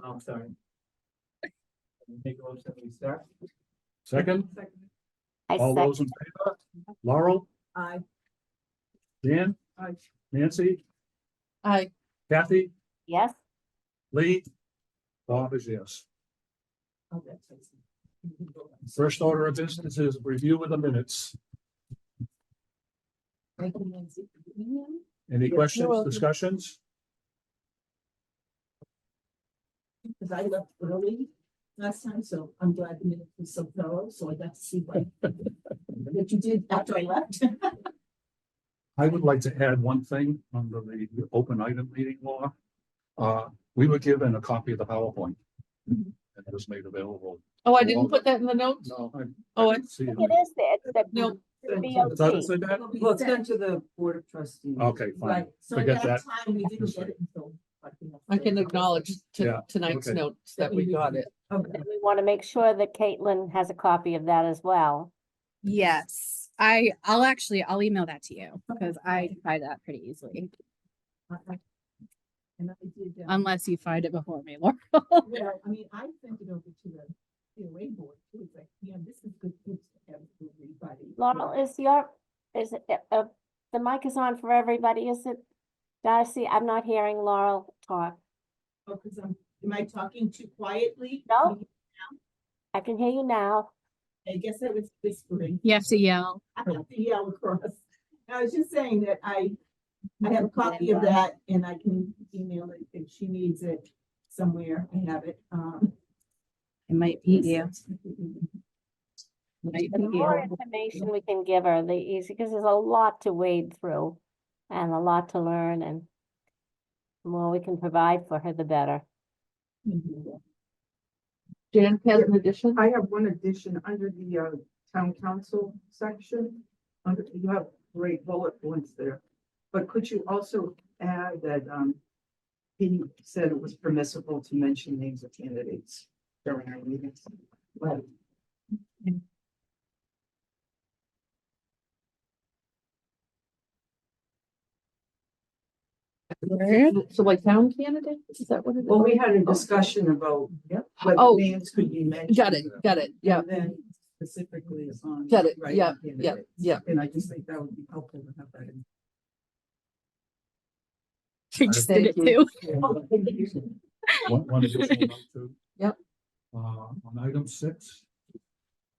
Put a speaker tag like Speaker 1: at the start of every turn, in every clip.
Speaker 1: I'm sorry. Make a motion, we start.
Speaker 2: Second,
Speaker 3: I
Speaker 2: all
Speaker 3: second.
Speaker 2: those in favor? Laurel,
Speaker 1: Aye.
Speaker 2: Dan,
Speaker 1: Aye.
Speaker 2: Nancy,
Speaker 4: Aye.
Speaker 2: Kathy,
Speaker 3: Yes,
Speaker 2: Lee, Bob is yes.
Speaker 1: Oh, that's it.
Speaker 2: First order of business is review of the minutes.
Speaker 1: Thank you, Nancy.
Speaker 2: Any
Speaker 1: You're
Speaker 2: questions,
Speaker 4: welcome.
Speaker 2: discussions?
Speaker 1: Because I left early last time, so I'm glad the minute was so thorough, so I got to see what that you did after I left.
Speaker 2: I would like to add one thing under the open item meeting law. We were given a copy of the PowerPoint. And it was made available.
Speaker 4: Oh, I didn't put that in the notes?
Speaker 2: No,
Speaker 4: Oh,
Speaker 2: I didn't see
Speaker 3: I
Speaker 2: it.
Speaker 3: think it is there. It's the
Speaker 4: No.
Speaker 2: Does that say that?
Speaker 1: Well, it's done to the Board of Trustees.
Speaker 2: Okay, fine.
Speaker 1: Right, so at
Speaker 2: Forget
Speaker 1: that
Speaker 2: that.
Speaker 1: time, we didn't get it until.
Speaker 4: I can acknowledge
Speaker 2: Yeah,
Speaker 4: tonight's
Speaker 2: okay.
Speaker 4: notes that we got it.
Speaker 1: Okay.
Speaker 3: And we want to make sure that Caitlin has a copy of that as well.
Speaker 5: Yes, I'll email that to you because I can find that pretty easily.
Speaker 1: And I did,
Speaker 5: Unless you find it before me, Laura.
Speaker 1: well, I mean, I sent it over to the COA board too. It's like, yeah, this is good. To have for everybody.
Speaker 3: Laurel, the mic is on for everybody, is it? Darcy, I'm not hearing Laurel talk.
Speaker 1: Oh, because am I talking too quietly?
Speaker 3: No. I can hear you now.
Speaker 1: I guess I was whispering.
Speaker 5: You have to yell.
Speaker 1: I have to yell across. I was just saying that I have a copy of that and I can email it if she needs it somewhere. I have it.
Speaker 5: It might beat you. Might
Speaker 3: The
Speaker 5: beat
Speaker 3: more
Speaker 5: you.
Speaker 3: information we can give her, the easier, because there's a lot to wade through and a lot to learn, and the more we can provide for her, the better.
Speaker 4: Jan has an addition?
Speaker 6: I have one addition under the town council section. You have great bullet points there. But could you also add that he said it was permissible to mention names of candidates during our meetings? Right.
Speaker 4: So like town candidate, is that what it is?
Speaker 6: Well, we had a discussion about what
Speaker 4: Oh.
Speaker 6: names could be mentioned.
Speaker 4: Got it, yeah,
Speaker 6: And then specifically on.
Speaker 4: got it,
Speaker 6: writing
Speaker 4: yeah,
Speaker 6: candidates.
Speaker 4: yeah.
Speaker 6: And I just think that would be helpful to have that in.
Speaker 5: She just did it
Speaker 4: Thank you.
Speaker 5: too.
Speaker 2: One additional note too.
Speaker 4: Yep.
Speaker 2: On item 6.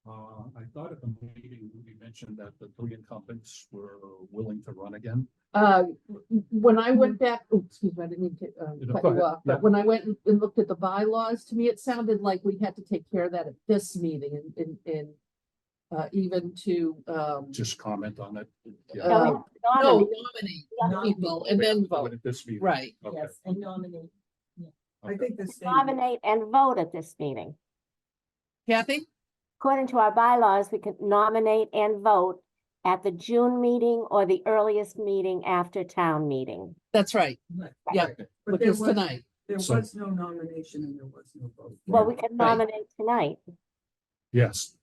Speaker 2: I thought at the meeting, we mentioned that the 3 incumbents were willing to run again.
Speaker 4: When I went back, excuse me, I didn't mean to cut
Speaker 2: Go
Speaker 4: you
Speaker 2: ahead,
Speaker 4: off,
Speaker 2: yeah.
Speaker 4: but when I went and looked at the bylaws, to me, it sounded like we had to take care of that at this meeting and even to,
Speaker 2: Just comment on it. Yeah.
Speaker 3: No, we
Speaker 4: no,
Speaker 3: have to nominate.
Speaker 4: nominate people and then vote,
Speaker 2: At this meeting.
Speaker 4: right?
Speaker 2: Okay.
Speaker 1: Yes, and nominate.
Speaker 6: I think the same.
Speaker 3: Nominate and vote at this meeting.
Speaker 4: Kathy?
Speaker 3: According to our bylaws, we can nominate and vote at the June meeting or the earliest meeting after town meeting.
Speaker 4: That's right, yeah,
Speaker 2: Okay.
Speaker 6: But
Speaker 4: which
Speaker 6: there
Speaker 4: is
Speaker 6: was,
Speaker 4: tonight.
Speaker 6: there
Speaker 2: So-
Speaker 6: was no nomination and there was no vote.
Speaker 3: Well, we can
Speaker 4: Right.
Speaker 3: nominate tonight.
Speaker 2: Yes.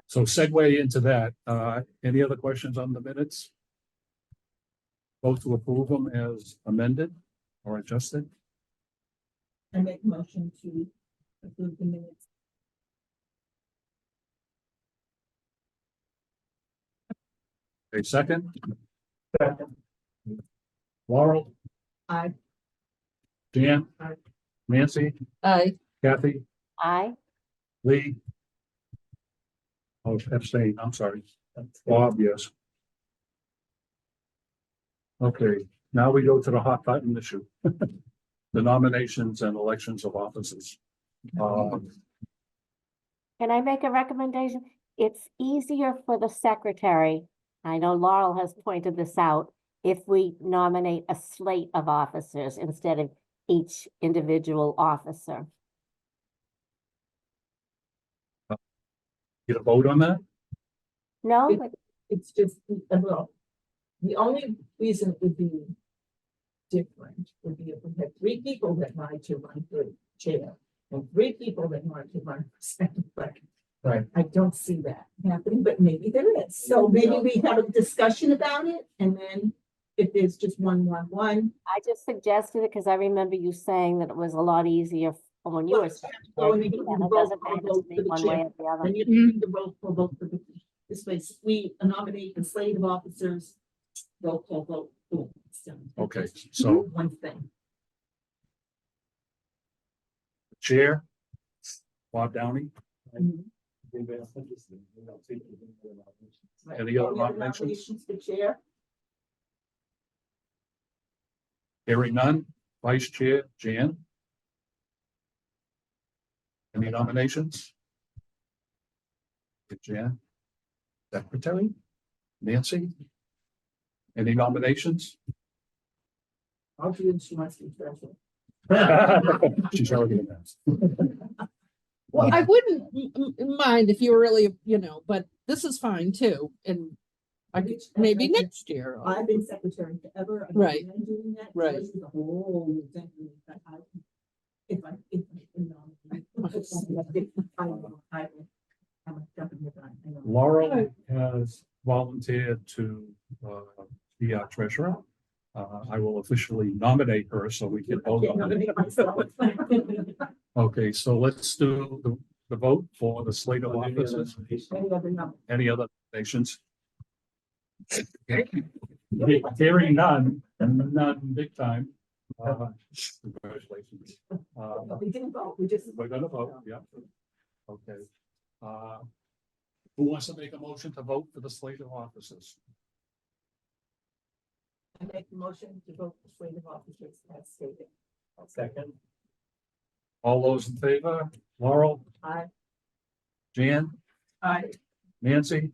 Speaker 2: So segue into that, any other questions on the minutes? Vote to approve them as amended or adjusted?
Speaker 1: I make a motion to approve the minutes.
Speaker 2: A second? Laurel,
Speaker 1: Aye.
Speaker 2: Dan?
Speaker 6: Aye.
Speaker 2: Nancy,
Speaker 4: Aye.
Speaker 2: Kathy,
Speaker 3: Aye.
Speaker 2: Lee? Oh, abstain, I'm sorry. Bob, yes. Okay, now we go to the hot button issue. The nominations and elections of officers.
Speaker 3: Can I make a recommendation? It's easier for the secretary, I know Laurel has pointed this out, if we nominate a slate of officers instead of each individual officer.
Speaker 2: Get a vote on that?
Speaker 3: No?
Speaker 1: It- It's just, well, the only reason it would be different would be if we had 3 people that wanted to run for chair and 3 people that wanted to run for second. But
Speaker 2: Right.
Speaker 1: I don't see that happening, but maybe there is. So maybe we have a discussion about it, and then if there's just one.
Speaker 3: I just suggested it because I remember you saying that it was a lot easier Or when you were.
Speaker 1: So when you do the
Speaker 3: Yeah, it
Speaker 1: roll
Speaker 3: doesn't
Speaker 1: call
Speaker 3: matter
Speaker 1: vote
Speaker 3: to me
Speaker 1: for the
Speaker 3: one way
Speaker 1: chair,
Speaker 3: or the other.
Speaker 1: then you do the roll call vote for the, this way, we nominate the slate of officers, roll call vote, boom, it's done.
Speaker 2: Okay, so
Speaker 1: One thing.
Speaker 2: Chair, Bob Downey, Any other nominations?
Speaker 1: For chair?
Speaker 2: hearing none, Vice Chair, Jan. Any nominations? Jan. Secretary, Nancy. Any nominations?
Speaker 1: I'll do it, she wants to be treasurer.
Speaker 2: She's already announced.
Speaker 4: Well, I wouldn't mind if you were really, but this is fine too, and I could, maybe next year.
Speaker 1: I've been secretary forever. I don't
Speaker 4: Right.
Speaker 1: mind doing that.
Speaker 4: Right.
Speaker 1: This is a whole thing that if I, you know, I'm definitely done. I know.
Speaker 2: Laurel has volunteered to be our treasurer. I will officially nominate her so we can
Speaker 1: I
Speaker 2: vote
Speaker 1: can't
Speaker 2: on it.
Speaker 1: nominate myself.
Speaker 2: Okay, so let's do the vote for the slate of officers.
Speaker 1: Any other number?
Speaker 2: Any other nations? Hearing none, big time. Congratulations.
Speaker 1: We didn't vote, we just.
Speaker 2: We're gonna vote, yeah. Okay. Who wants to make a motion to vote for the slate of officers?
Speaker 1: I make the motion to vote for slate of officers as stated.
Speaker 2: Second. All those in favor? Laurel,
Speaker 1: Aye.
Speaker 2: Jan,
Speaker 1: Aye.
Speaker 2: Nancy,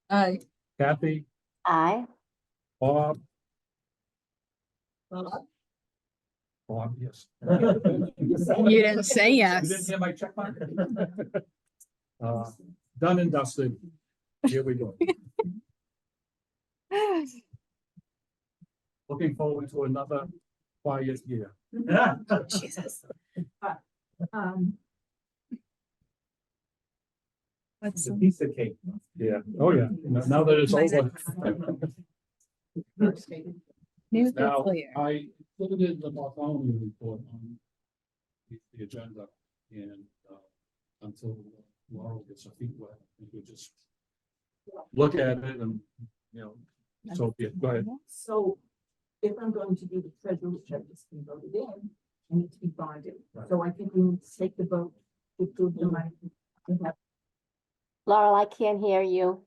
Speaker 4: I,
Speaker 2: Kathy,
Speaker 3: Aye.
Speaker 2: Bob,
Speaker 1: Well,
Speaker 2: Bob, yes.
Speaker 5: You didn't say
Speaker 2: You
Speaker 5: yes.
Speaker 2: didn't hear my check mark? Done and dusted. Here we go. Looking forward to another quiet year.
Speaker 5: Jesus. What's
Speaker 7: It's a piece of cake.
Speaker 2: Yeah, oh yeah, now that it's over.
Speaker 5: new
Speaker 2: Now,
Speaker 5: fiscal year?
Speaker 2: I included the Bartholomew report on the agenda and until Laurel gets her feet wet, we could just look at it and, so, yeah, go ahead.
Speaker 1: So if I'm going to do the treasurer, which I just been voted in, I need to be bonded. So I think we need to take the vote to approve the money.
Speaker 3: Laurel, I can't hear you.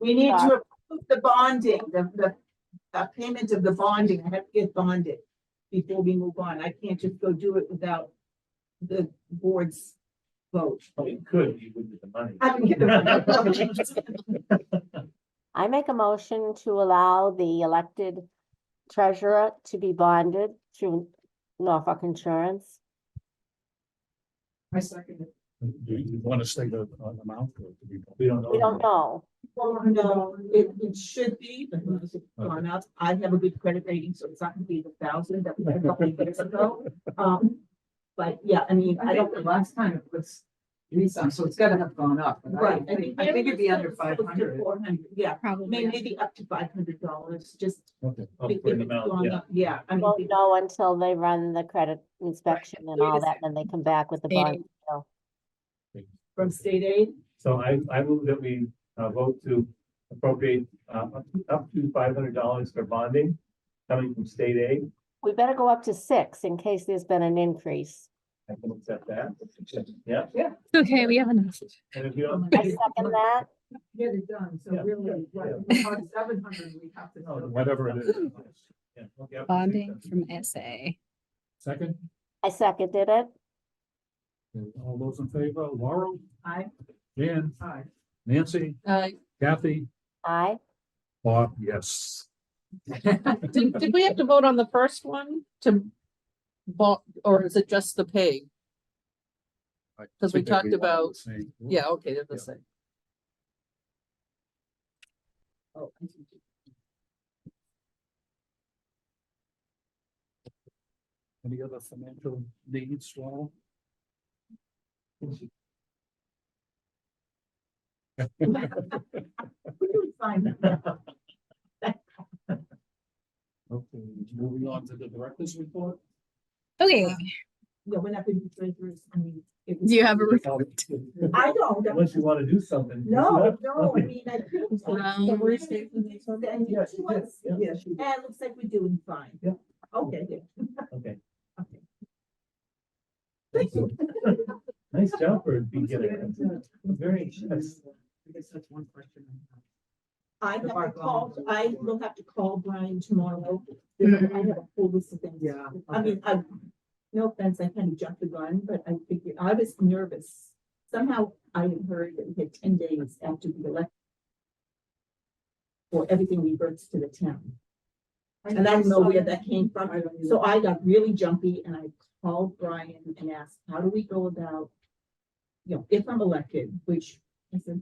Speaker 1: We need to approve the bonding, the payment of the bonding. I have to get bonded before we move on. I can't just go do it without the board's vote.
Speaker 7: Oh, you could, you would get the money.
Speaker 1: I can get the-
Speaker 3: I make a motion to allow the elected treasurer to be bonded through Norfolk Insurance.
Speaker 1: I second it.
Speaker 2: Do you want to state an amount? Or do we?
Speaker 7: We don't know.
Speaker 3: We don't know.
Speaker 1: Well, no, it should be, but it's gone up. I have a good credit rating, so it's not gonna be the 1,000 that we had a couple of years ago. But yeah, I mean, I don't,
Speaker 6: the last time it was, so it's gotta have gone up. And
Speaker 1: right.
Speaker 6: I think it'd be under 500.
Speaker 1: 400, yeah,
Speaker 5: Probably.
Speaker 1: maybe up to $500, just.
Speaker 2: Okay.
Speaker 7: I'll
Speaker 1: if
Speaker 7: put
Speaker 1: it's
Speaker 7: them out,
Speaker 1: gone
Speaker 7: yeah.
Speaker 1: up, Yeah, I mean.
Speaker 3: Won't know until they run the credit inspection and all that, then they come back with the
Speaker 5: State
Speaker 3: bond.
Speaker 5: aid.
Speaker 3: bill.
Speaker 1: From state aid,
Speaker 7: So I move that we vote to appropriate up to $500 for bonding coming from state aid.
Speaker 3: We better go up to 6 in case there's been an increase.
Speaker 7: I can accept that. Yeah.
Speaker 5: Okay, we have enough.
Speaker 7: And if you don't.
Speaker 3: I second that.
Speaker 6: Get it done, so
Speaker 7: Yeah,
Speaker 6: really,
Speaker 7: yeah,
Speaker 6: right,
Speaker 7: yeah.
Speaker 6: about 700, we have to.
Speaker 2: Whatever it is.
Speaker 7: Yeah, okay, I'll
Speaker 5: Bonding
Speaker 7: accept
Speaker 5: from SA.
Speaker 2: Second,
Speaker 3: I seconded it.
Speaker 2: all those in favor, Laurel,
Speaker 1: I,
Speaker 2: Jan,
Speaker 6: Aye.
Speaker 2: Nancy,
Speaker 4: I,
Speaker 2: Kathy,
Speaker 3: Aye.
Speaker 2: Bob, yes.
Speaker 4: did we have to vote on the first one to or is it just the pay? Because we
Speaker 2: I think
Speaker 4: talked
Speaker 2: all
Speaker 4: about-
Speaker 2: the same.
Speaker 4: Yeah, okay, they're the
Speaker 2: Yeah.
Speaker 4: same.
Speaker 1: oh,
Speaker 2: Any other financial needs, Laurel?
Speaker 1: we can find that.
Speaker 2: Okay, moving on to the director's report.
Speaker 5: Okay,
Speaker 1: Yeah, we're not gonna be treasurers, I mean. it was-
Speaker 5: Do you have a
Speaker 1: I don't.
Speaker 7: Unless you want to do something.
Speaker 1: No, no, I mean, I think.
Speaker 5: Um,
Speaker 4: we're saving this one?
Speaker 1: And
Speaker 7: Yeah,
Speaker 1: she
Speaker 7: she
Speaker 1: was,
Speaker 7: did.
Speaker 6: Yeah, she did.
Speaker 1: and it looks like we're doing fine.
Speaker 7: Yeah.
Speaker 1: Okay, good.
Speaker 7: Okay,
Speaker 1: Okay.
Speaker 7: thank you. Nice job for beginning. Very, that's,
Speaker 6: I guess that's one question.
Speaker 1: I have to call, I will have to call Brian tomorrow.
Speaker 5: Mhm.
Speaker 1: I have a full list of things.
Speaker 6: Yeah.
Speaker 1: I mean, no offense, I kind of jumped the gun, but I figured, I was nervous. Somehow I had heard that we had 10 days after the election for everything reverts to the town. And I don't know where that came from. So I got really jumpy and I called Brian and asked, how do we go about, if I'm elected, which I said,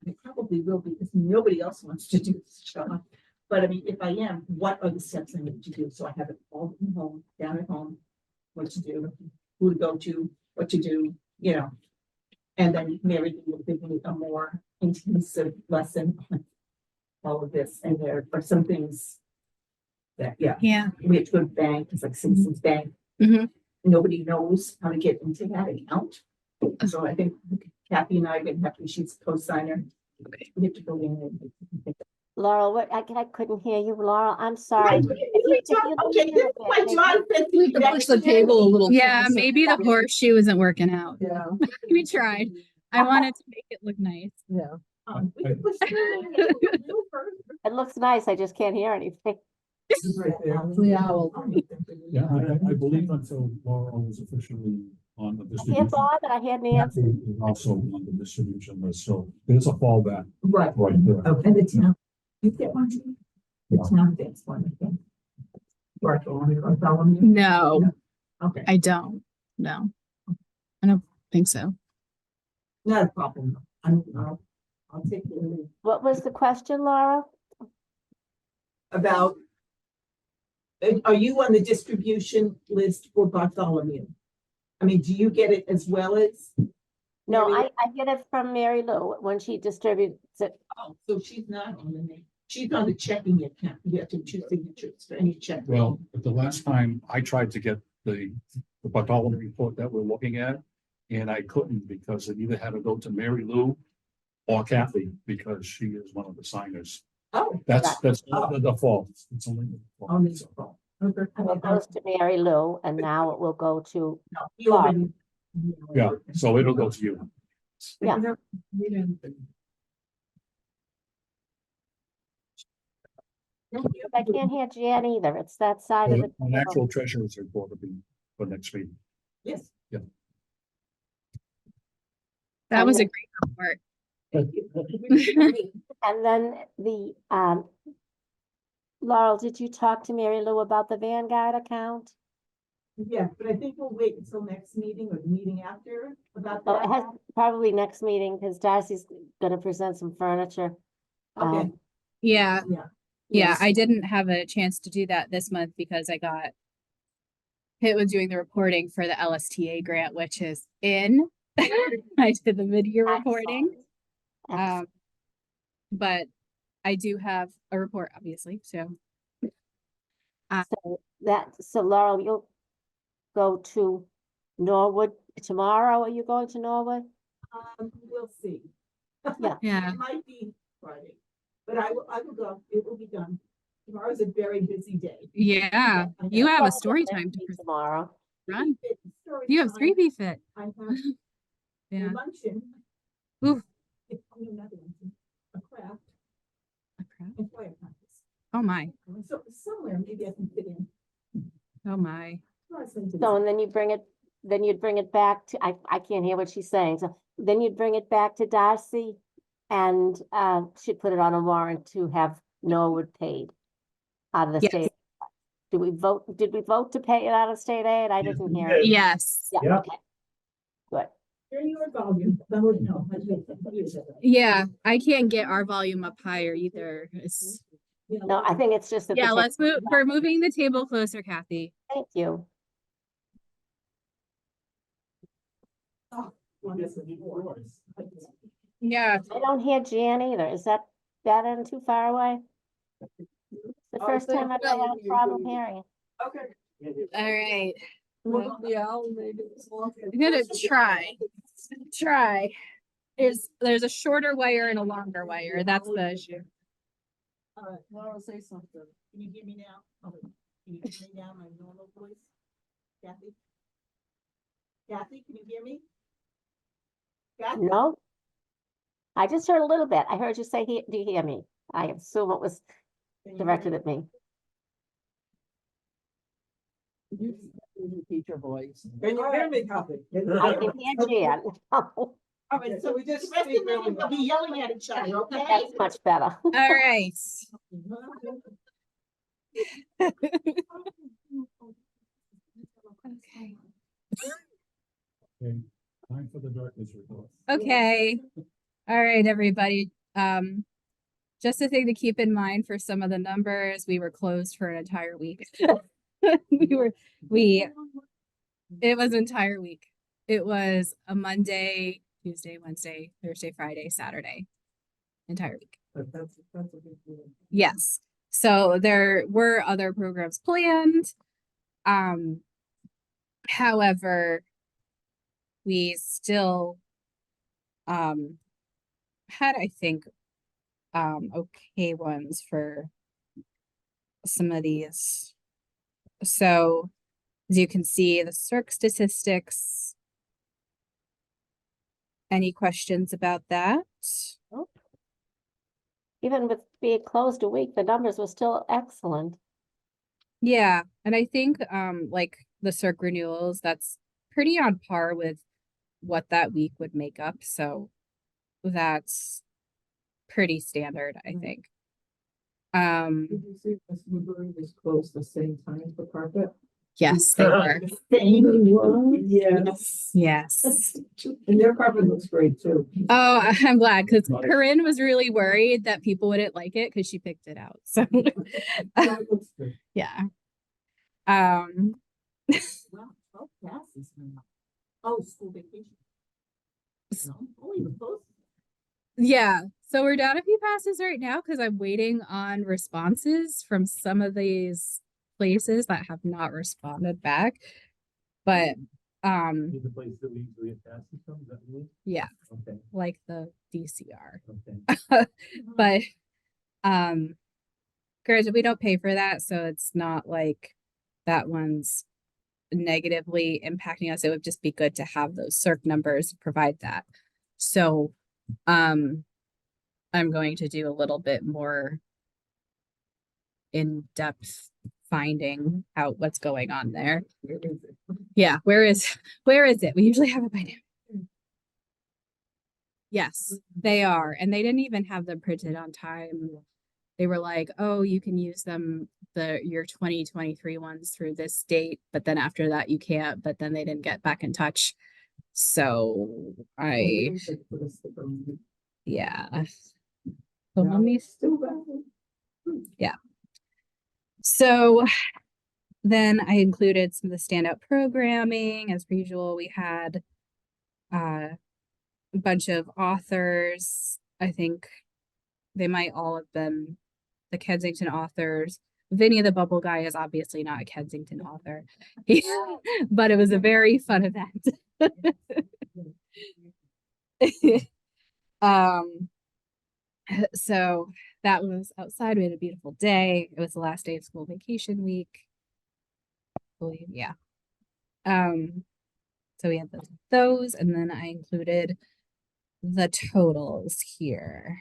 Speaker 1: I probably will be, because nobody else wants to do this job. But I mean, if I am, what are the steps I need to do? So I have it all at home, down at home, what to do, who to go to, what to do, And then Mary will give me a more intensive lesson on all of this. And there are some things that,
Speaker 5: Yeah.
Speaker 1: we have to go to bank, it's like Citizens Bank.
Speaker 5: Mhm.
Speaker 1: Nobody knows how to get into that account. So I think Kathy and I are gonna have to, she's co-signer.
Speaker 5: Okay.
Speaker 1: We have to go in and.
Speaker 3: Laurel, what, I couldn't hear you, Laurel, I'm sorry.
Speaker 1: Okay, this is my Jonathan.
Speaker 4: We have to push the table a little.
Speaker 5: Yeah,
Speaker 4: closer.
Speaker 5: maybe the horseshoe isn't working out.
Speaker 4: Yeah,
Speaker 5: We tried. I wanted to make it look nice.
Speaker 4: yeah.
Speaker 1: We can push through.
Speaker 3: It looks nice, I just can't hear anything.
Speaker 4: The owl.
Speaker 2: Yeah, I believe until Laurel is officially on the
Speaker 3: I hear
Speaker 2: distribution.
Speaker 3: Bob, and I hear Nancy.
Speaker 2: Kathy is also on the distribution list, so there's a fallback
Speaker 1: Right,
Speaker 2: right there.
Speaker 1: and the town, you get one, too? The
Speaker 2: Yeah.
Speaker 1: town gets one, I think. Bartholomew,
Speaker 5: No,
Speaker 1: okay,
Speaker 5: I don't. No, I don't think so.
Speaker 1: not a problem, I'll take the lead.
Speaker 3: What was the question, Laura?
Speaker 1: About. Are you on the distribution list for Bartholomew? I mean, do you get it as well as?
Speaker 3: No,
Speaker 1: Mary?
Speaker 3: I get it from Mary Lou when she distributes it.
Speaker 1: Oh, so she's not on the name, she's on the checking account, you have to have 2 signatures for any check.
Speaker 2: Well, but the last time I tried to get the Bartholomew report that we're looking at, and I couldn't because it either had to go to Mary Lou or Kathy, because she is one of the signers.
Speaker 1: Oh.
Speaker 2: That's the default. It's only the default.
Speaker 1: On this phone. Okay.
Speaker 3: And it goes to Mary Lou, and now it will go to,
Speaker 1: No, you already-
Speaker 2: Yeah, so it'll go to you.
Speaker 3: Yeah. I can't hear Jan either, it's that side of the.
Speaker 2: An actual treasurer's report will be for next week.
Speaker 1: Yes.
Speaker 5: That was a great report.
Speaker 3: And then the, Laurel, did you talk to Mary Lou about the Vanguard account?
Speaker 1: Yeah, but I think we'll wait until next meeting or the meeting after about
Speaker 3: Oh, it has,
Speaker 1: that.
Speaker 3: probably next meeting, because Darcy's gonna present some furniture.
Speaker 1: Okay,
Speaker 5: Yeah,
Speaker 1: yeah.
Speaker 5: yeah, I didn't have a chance to do that this month because I got hit with doing the reporting for the LSTA grant, which is in. I did the mid-year reporting.
Speaker 3: Excellent.
Speaker 5: But I do have a report, obviously, so.
Speaker 3: So Laurel, you'll go to Norwood tomorrow, are you going to Norwood?
Speaker 1: We'll see.
Speaker 5: Yeah,
Speaker 1: It might be Friday, but I will go, it will be done. Tomorrow's a very busy day.
Speaker 5: yeah,
Speaker 1: I
Speaker 5: you
Speaker 1: know.
Speaker 5: have a
Speaker 3: Well,
Speaker 5: story
Speaker 3: next
Speaker 5: time to
Speaker 3: week Tomorrow.
Speaker 5: run.
Speaker 1: Story
Speaker 5: You have
Speaker 1: time.
Speaker 5: 3 BFit.
Speaker 1: I have
Speaker 5: Yeah.
Speaker 1: a luncheon.
Speaker 5: Oof.
Speaker 1: It's only another luncheon, a craft
Speaker 5: Okay.
Speaker 1: and fire practice.
Speaker 5: Oh my,
Speaker 1: So somewhere maybe I can fit in.
Speaker 5: oh my.
Speaker 3: So, and then you bring it, then you'd bring it back to, I can't hear what she's saying, so then you'd bring it back to Darcy. And, she'd put it on a warrant to have Norwood paid out of the
Speaker 5: Yes.
Speaker 3: state. Did we vote to pay it out of state aid? I
Speaker 7: Yes,
Speaker 3: didn't
Speaker 7: we
Speaker 3: hear
Speaker 7: did.
Speaker 3: it.
Speaker 5: Yes.
Speaker 3: Yeah,
Speaker 7: Yeah.
Speaker 3: okay. Good.
Speaker 1: Turn your volume. I would know.
Speaker 5: Yeah, I can't get our volume up higher either. It's,
Speaker 3: No, I think it's just that. the
Speaker 5: yeah,
Speaker 3: ta-
Speaker 5: let's move, we're moving the table closer, Kathy.
Speaker 3: Thank you.
Speaker 5: Yeah.
Speaker 3: I don't hear Jan either. Is that end too far away? The
Speaker 1: Oh,
Speaker 3: first time I've ever had a problem hearing it.
Speaker 1: Okay.
Speaker 5: All right.
Speaker 4: Yeah, maybe it's longer.
Speaker 5: I'm gonna try. There's a shorter wire and a longer wire. That's the issue.
Speaker 1: All right, Laura, say something. Can you hear me now? Oh, can you hear me now, my normal voice? Kathy? Kathy, can you hear me? Kathy?
Speaker 3: No? I just heard a little bit. I heard you say, do you hear me? I assume it was
Speaker 1: Can you hear
Speaker 3: directed
Speaker 1: me?
Speaker 3: at me.
Speaker 4: You repeat your voice.
Speaker 1: Can you hear me, Kathy?
Speaker 3: I can hear Jan.
Speaker 1: All right, so we just. The rest of them will be yelling at each other, okay?
Speaker 3: That's much better.
Speaker 5: All right. Okay.
Speaker 2: Okay, time for the darkness report.
Speaker 5: Okay. All right, everybody. Just a thing to keep in mind for some of the numbers, we were closed for an entire week. It was an entire week. It was a Monday, Tuesday, Wednesday, Thursday, Friday, Saturday. Entire week.
Speaker 1: That's a big deal.
Speaker 5: Yes. So there were other programs planned. However, we still had, I think, okay ones for some of these. So as you can see, the circ statistics. Any questions about that?
Speaker 3: Even with being closed a week, the numbers were still excellent.
Speaker 5: Yeah, and I think like the circ renewals, that's pretty on par with what that week would make up. So that's pretty standard, I think.
Speaker 1: Did you see Miss Newbury was closed the same time for carpet?
Speaker 5: Yes, they were.
Speaker 1: Yes.
Speaker 5: Yes.
Speaker 1: And their carpet looks great too.
Speaker 5: Oh, I'm glad because Corinne was really worried that people wouldn't like it because she picked it out. So
Speaker 1: It looks good.
Speaker 5: yeah.
Speaker 1: Wow, 12 passes now. Oh, school vacation. No, only the post.
Speaker 5: Yeah. So we're down a few passes right now because I'm waiting on responses from some of these places that have not responded back. But
Speaker 7: The place that we usually have passes from, is that what you mean?
Speaker 5: yeah,
Speaker 7: Okay,
Speaker 5: like the DCR.
Speaker 7: okay.
Speaker 5: But granted, we don't pay for that, so it's not like that one's negatively impacting us. It would just be good to have those circ numbers provide that. So I'm going to do a little bit more in-depth finding out what's going on there. Yeah, where is it? We usually have it by now. Yes, they are. And they didn't even have them printed on time. They were like, oh, you can use them, your 2023 ones through this date, but then after that you can't, but then they didn't get back in touch. So yeah. So let me yeah. So then I included some of the standout programming. As per usual, we had a bunch of authors. I think they might all have been the Kensington authors. Vinny the Bubble Guy is obviously not a Kensington author, but it was a very fun event. So that was outside. We had a beautiful day. It was the last day of school vacation week. I believe, yeah. So we had those, and then I included the totals here.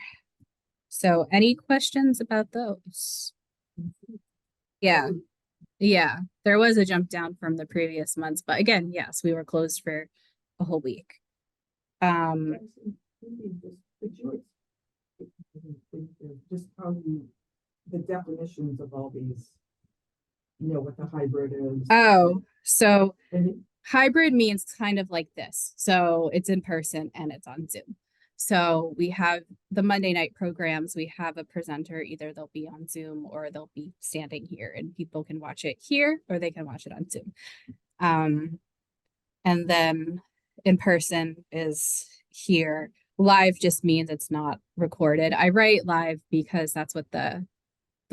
Speaker 5: So any questions about those? Yeah. Yeah, there was a jump down from the previous months, but again, yes, we were closed for a whole week.
Speaker 1: Just how you, the definitions of all these, you know, what the hybrid is.
Speaker 5: Oh, so
Speaker 1: And
Speaker 5: hybrid means kind of like this. So it's in person and it's on Zoom. So we have the Monday night programs. We have a presenter, either they'll be on Zoom or they'll be standing here and people can watch it here or they can watch it on Zoom. And then in person is here. Live just means it's not recorded. I write live because that's what the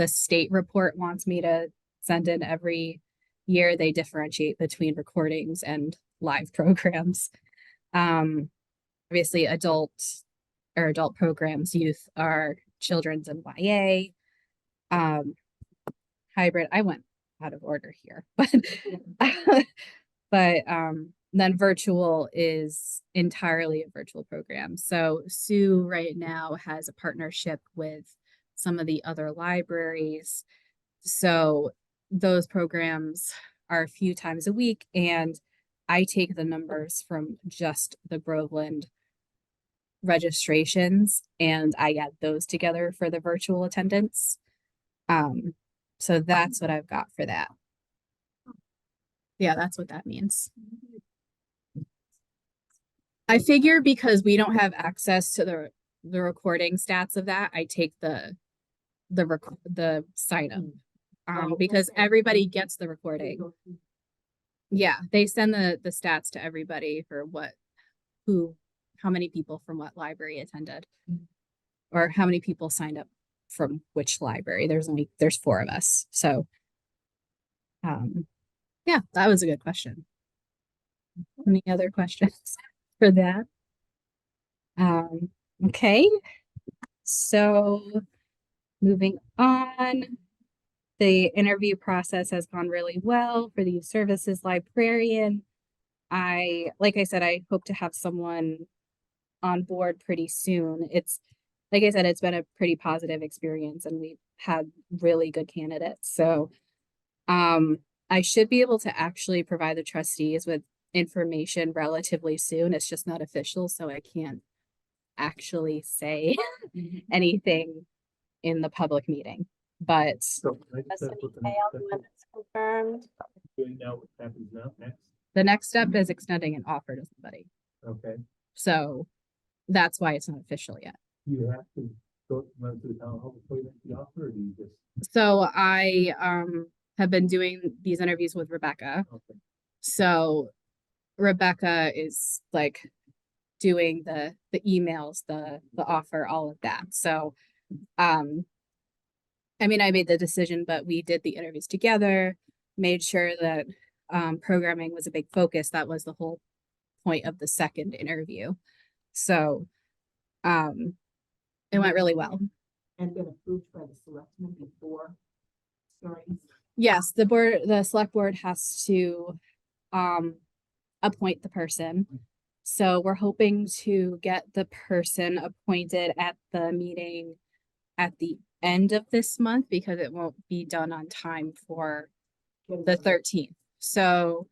Speaker 5: state report wants me to send in every year they differentiate between recordings and live programs. Obviously adult programs, youth are children's and YA. Hybrid, I went out of order here, but then virtual is entirely a virtual program. So Sue right now has a partnership with some of the other libraries. So those programs are a few times a week, and I take the numbers from just the Groveland registrations and I add those together for the virtual attendance. So that's what I've got for that. Yeah, that's what that means. I figure because we don't have access to the recording stats of that, I take the sign up. Because everybody gets the recording. Yeah, they send the stats to everybody for how many people from what library attended, or how many people signed up from which library. There's 4 of us. So yeah, that was a good question. Any other questions for that? Okay, so moving on. The interview process has gone really well for the youth services librarian. Like I said, I hope to have someone on board pretty soon. Like I said, it's been a pretty positive experience and we've had really good candidates. So I should be able to actually provide the trustees with information relatively soon. It's just not official, so I can't actually say anything in the public meeting. But
Speaker 7: So can I just
Speaker 3: That's
Speaker 7: ask
Speaker 3: an
Speaker 7: what the
Speaker 3: email
Speaker 7: next step
Speaker 3: when it's confirmed.
Speaker 7: is? Doing now what happens now, next?
Speaker 5: the next step is extending an offer to somebody.
Speaker 7: Okay,
Speaker 5: So that's why it's not official yet.
Speaker 7: you have to run through the town hall before you make the offer, or do you just,
Speaker 5: So I have been doing these interviews with Rebecca.
Speaker 7: okay,
Speaker 5: So Rebecca is like doing the emails, the offer, all of that. So I mean, I made the decision, but we did the interviews together, made sure that programming was a big focus. That was the whole point of the second interview. So it went really well.
Speaker 1: And been approved by the selectmen before starting.
Speaker 5: Yes, the select board has to appoint the person. So we're hoping to get the person appointed at the meeting at the end of this month because it won't be done on time for the 13th. So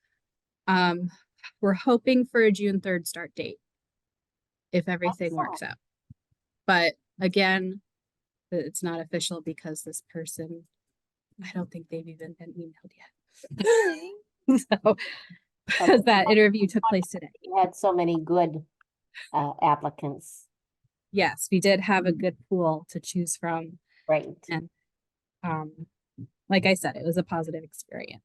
Speaker 5: we're hoping for a June 3rd start date if everything works out. But again, it's not official because this person, I don't think they've even been emailed yet. So because that interview took place today.
Speaker 3: We had so many good applicants.
Speaker 5: Yes, we did have a good pool to choose from.
Speaker 3: Right.
Speaker 5: And like I said, it was a positive experience.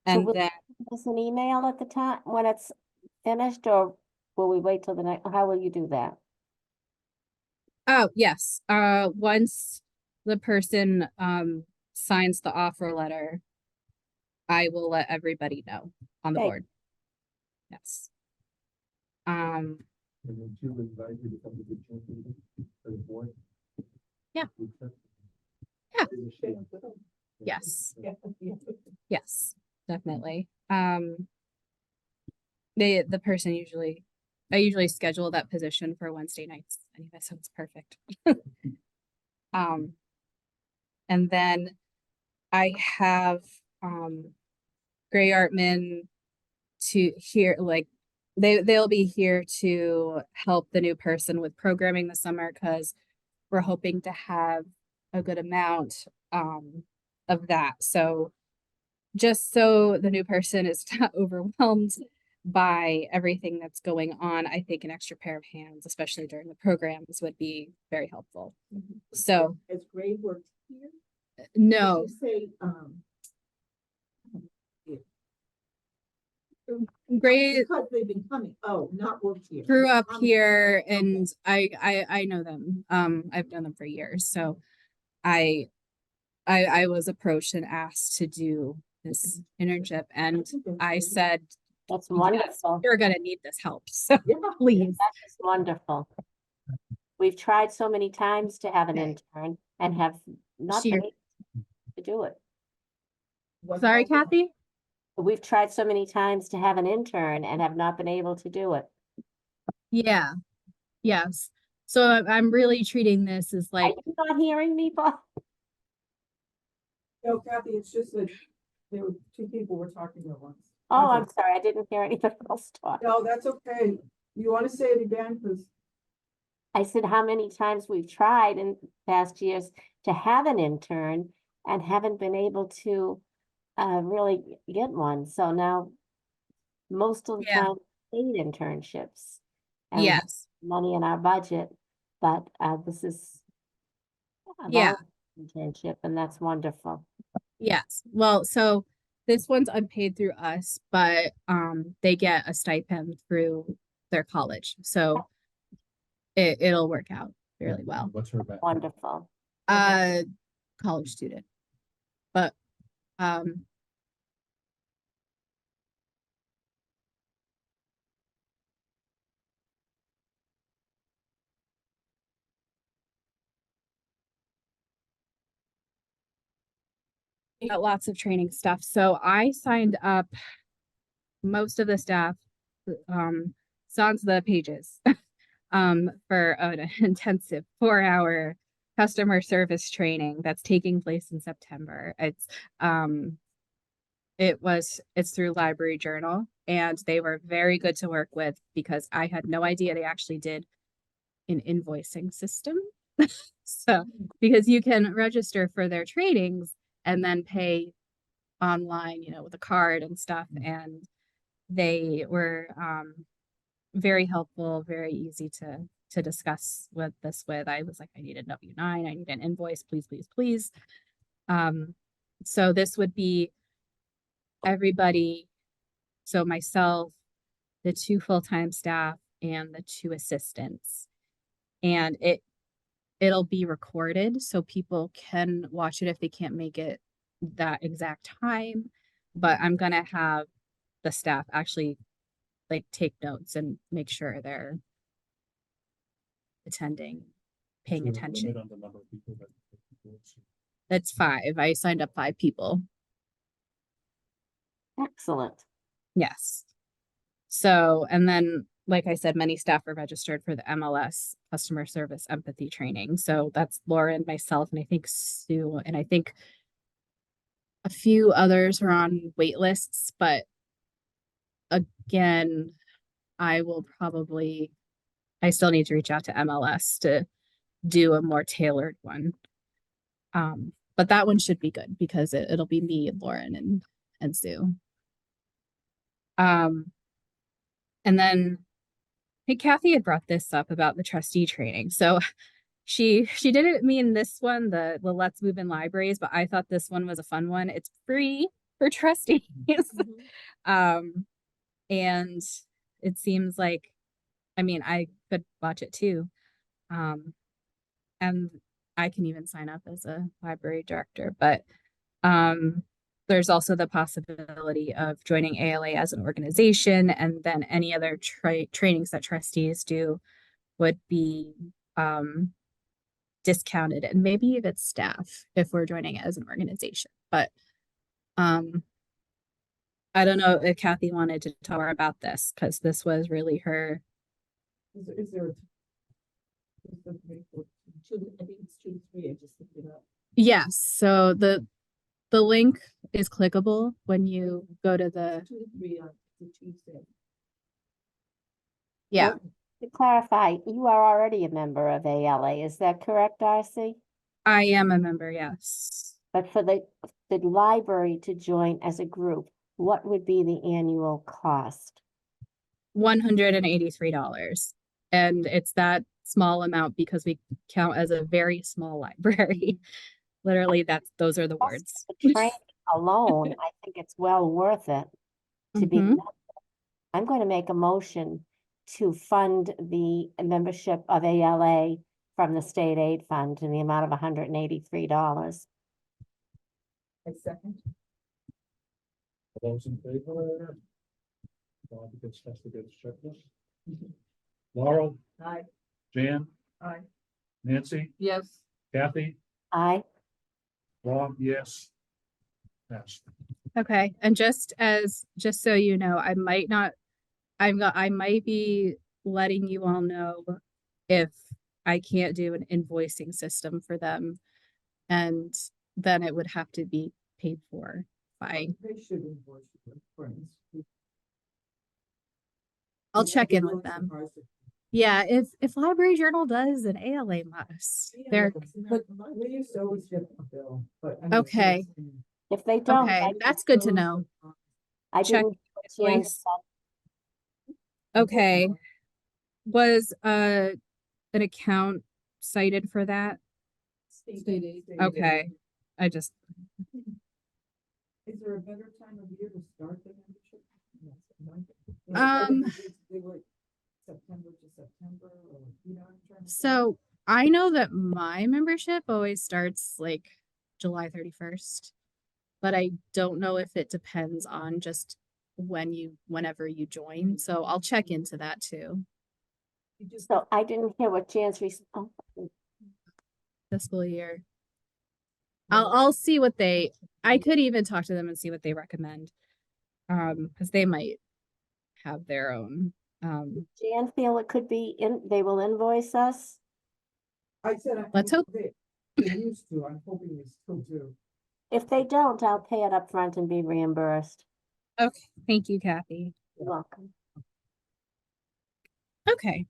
Speaker 3: So
Speaker 5: And
Speaker 3: will
Speaker 5: then
Speaker 3: you send us an email at the time when it's finished, or will we wait till the next? How will you do that?
Speaker 5: oh yes, once the person signs the offer letter, I will let everybody know on the
Speaker 3: Okay.
Speaker 5: board. Yes.
Speaker 7: and then two advisory becomes a good champion for the board?
Speaker 5: Yeah.
Speaker 7: Yeah.
Speaker 5: Yes.
Speaker 1: Yeah.
Speaker 5: Yes, definitely. The person I usually schedule that position for Wednesday nights anyway, so it's perfect. And then I have Gray Artman to here, like they'll be here to help the new person with programming this summer because we're hoping to have a good amount of that. So just so the new person is not overwhelmed by everything that's going on, I think an extra pair of hands, especially during the programs, would be very helpful. So
Speaker 1: Has Gray worked here?
Speaker 5: no,
Speaker 1: Did you say,
Speaker 5: Gray
Speaker 1: because they've been coming, not worked here.
Speaker 5: grew up
Speaker 1: Um,
Speaker 5: here and I know them. I've known them for years. So I was approached and asked to do this internship, and I said,
Speaker 3: That's
Speaker 5: yes,
Speaker 3: wonderful.
Speaker 5: you're gonna need this help, so
Speaker 1: Yeah.
Speaker 5: please.
Speaker 3: That is wonderful. We've tried so many times to have an
Speaker 5: Okay.
Speaker 3: intern and have not
Speaker 5: She-
Speaker 3: been able to do it.
Speaker 5: Sorry, Kathy?
Speaker 3: We've tried so many times to have an intern and have not been able to do it.
Speaker 5: Yeah, yes. So I'm really treating this as
Speaker 3: Are
Speaker 5: like,
Speaker 3: you not hearing me, Bob?
Speaker 6: No, Kathy, it's just that there were two people were talking at once.
Speaker 3: Oh, I'm sorry. I didn't hear anybody else talk.
Speaker 6: No, that's okay. You want to say it again? Because
Speaker 3: I said how many times we've tried in past years to have an intern and haven't been able to really get one. So now most of the
Speaker 5: Yeah.
Speaker 3: time paid internships. And we have
Speaker 5: yes,
Speaker 3: money in our budget, but this is a
Speaker 5: Yeah.
Speaker 3: internship, and that's wonderful.
Speaker 5: yes. Well, so this one's unpaid through us, but they get a stipend through their college. So it'll work out fairly well.
Speaker 2: What's her background?
Speaker 3: Wonderful.
Speaker 5: College student. But got lots of training stuff. So I signed up most of the staff, sans the pages, for an intensive 4-hour customer service training that's taking place in September. It's through Library Journal, and they were very good to work with because I had no idea they actually did an invoicing system. So because you can register for their trainings and then pay online, with a card and stuff. And they were very helpful, very easy to discuss with. I was like, I need a W-9, I need an invoice, please, please, please. So this would be everybody. So myself, the 2 full-time staff, and the 2 assistants. And it'll be recorded so people can watch it if they can't make it that exact time. But I'm gonna have the staff actually like take notes and make sure they're attending, paying
Speaker 2: Is there a
Speaker 5: attention.
Speaker 2: limit on the number of people that-
Speaker 5: That's 5. I signed up 5 people.
Speaker 3: Excellent.
Speaker 5: Yes. So, and then, like I said, many staff are registered for the MLS customer service empathy training. So that's Lauren, myself, and I think Sue, and I think a few others are on wait lists, but again, I still need to reach out to MLS to do a more tailored one. But that one should be good because it'll be me, Lauren, and Sue. And then hey, Kathy had brought this up about the trustee training. So she didn't mean this one, the Let's Move in Libraries, but I thought this one was a fun one. It's free for trustees. And it seems like, I mean, I could watch it too. And I can even sign up as a library director, but there's also the possibility of joining ALA as an organization, and then any other trainings that trustees do would be discounted, and maybe if it's staff if we're joining it as an organization. But I don't know if Kathy wanted to tell her about this because this was really her.
Speaker 1: Is there? Two, I think it's 2 to 3. I just looked it up.
Speaker 5: Yes, so the link is clickable when you go to the
Speaker 1: 2 to 3 on the Tuesday.
Speaker 5: yeah.
Speaker 3: To clarify, you are already a member of ALA, is that correct, Darcy?
Speaker 5: I am a member, yes.
Speaker 3: But for the library to join as a group, what would be the annual cost?
Speaker 5: $183. And it's that small amount because we count as a very small library. Literally, those are the words.
Speaker 3: The training alone, I think it's well worth it to be.
Speaker 5: Mhm.
Speaker 3: I'm going to make a motion to fund the membership of ALA from the state aid fund in the amount of $183.
Speaker 1: I second.
Speaker 2: those in favor? Bob has to get his checklist. Laurel,
Speaker 1: Aye.
Speaker 2: Jan,
Speaker 6: Aye.
Speaker 2: Nancy,
Speaker 4: Yes.
Speaker 2: Kathy,
Speaker 3: I,
Speaker 2: Bob, yes. Pass.
Speaker 5: Okay, and just so you know, I might not, I might be letting you all know if I can't do an invoicing system for them. And then it would have to be paid for by,
Speaker 6: They should invoice you, friends.
Speaker 5: I'll check in with them. Yeah, if Library Journal does, then ALA must. They're,
Speaker 6: We used to always get a bill, but.
Speaker 5: Okay.
Speaker 3: if they don't,
Speaker 5: okay, that's good to know.
Speaker 3: I
Speaker 5: check
Speaker 3: didn't get a chance.
Speaker 5: Okay. Was an account cited for that?
Speaker 4: State aid.
Speaker 5: Okay, I just,
Speaker 6: Is there a better time of year to start the membership? They were September to September, or, you know, what I'm trying to say?
Speaker 5: so I know that my membership always starts like July 31st. But I don't know if it depends on just whenever you join. So I'll check into that too.
Speaker 3: So I didn't hear what Jan's
Speaker 5: Fiscal year. I'll see what I could even talk to them and see what they recommend. Because they might have their own.
Speaker 3: Jan feel it could be they will invoice us?
Speaker 6: I said.
Speaker 5: Let's hope.
Speaker 6: They used to, I'm hoping they still do.
Speaker 3: If they don't, I'll pay it up front and be reimbursed.
Speaker 5: Okay, thank you, Kathy.
Speaker 3: You're welcome.
Speaker 5: Okay.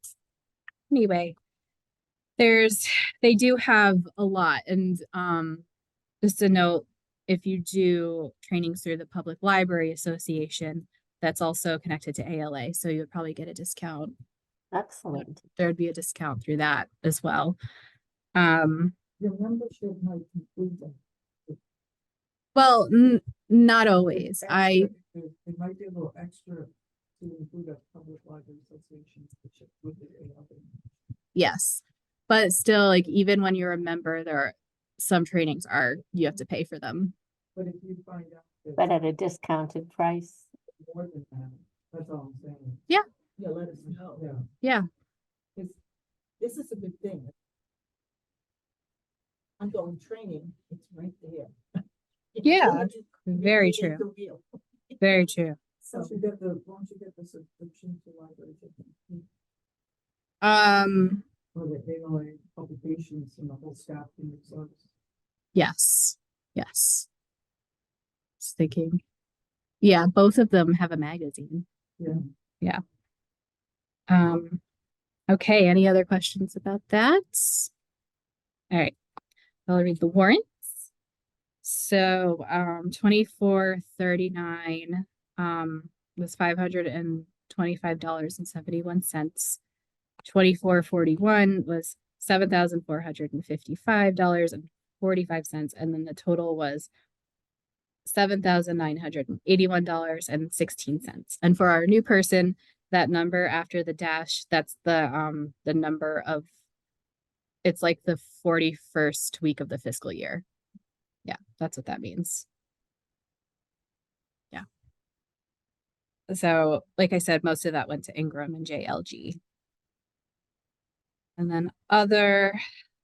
Speaker 5: Anyway, they do have a lot, and just a note, if you do trainings through the Public Library Association, that's also connected to ALA, so you would probably get a discount.
Speaker 3: Excellent.
Speaker 5: There'd be a discount through that as well.
Speaker 6: Your membership might include them.
Speaker 5: Well, not always.
Speaker 6: It might be a little extra to include a public library association with the ALA.
Speaker 5: Yes, but still, like, even when you're a member, there are some trainings you have to pay for them.
Speaker 6: But if you find out. that
Speaker 3: But at a discounted price.
Speaker 6: More than that, that's all I'm saying.
Speaker 5: Yeah,
Speaker 1: Let us know.
Speaker 6: Yeah.
Speaker 5: yeah,
Speaker 1: This is a good thing. I'm going training, it's right there.
Speaker 5: Yeah, very
Speaker 1: It
Speaker 5: true.
Speaker 1: ain't the real.
Speaker 5: very true.
Speaker 6: Once you get the subscription to library, or the ALA publications and the whole staff in themselves.
Speaker 5: Yes, yes. Just thinking, yeah, both of them have a magazine.
Speaker 6: Yeah.
Speaker 5: Okay, any other questions about that? All right, I'll read the warrants. So, 2439 was $525.71. 2441 was $7,455.45, and then the total was $7,981.16. And for our new person, that number after the dash, that's the number of, it's like the 41st week of the fiscal year. Yeah, that's what that means. Yeah. So, like I said, most of that went to Ingram and JLG. And then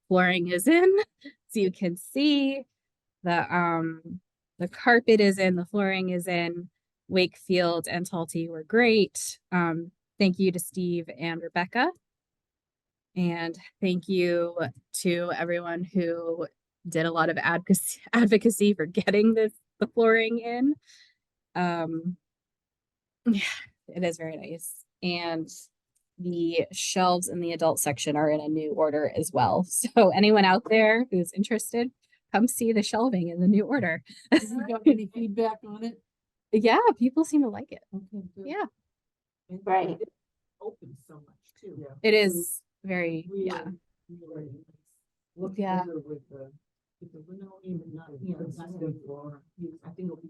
Speaker 5: flooring is in, so you can see the carpet is in, the flooring is in. Wakefield and Talty were great. Thank you to Steve and Rebecca. And thank you to everyone who did a lot of advocacy for getting the flooring in. Yeah, it is very nice. And the shelves in the adult section are in a new order as well. So anyone out there who's interested, come see the shelving in the new order.
Speaker 4: You got any feedback on it?
Speaker 5: Yeah, people seem to like it.
Speaker 4: Okay, good.
Speaker 5: Yeah,
Speaker 3: Right.
Speaker 1: Open so much too.
Speaker 6: Yeah.
Speaker 5: it is very, yeah.
Speaker 6: Really looks
Speaker 5: Yeah.
Speaker 6: better with the
Speaker 1: linoleum and not,
Speaker 6: consistent floor.
Speaker 1: I think it'll be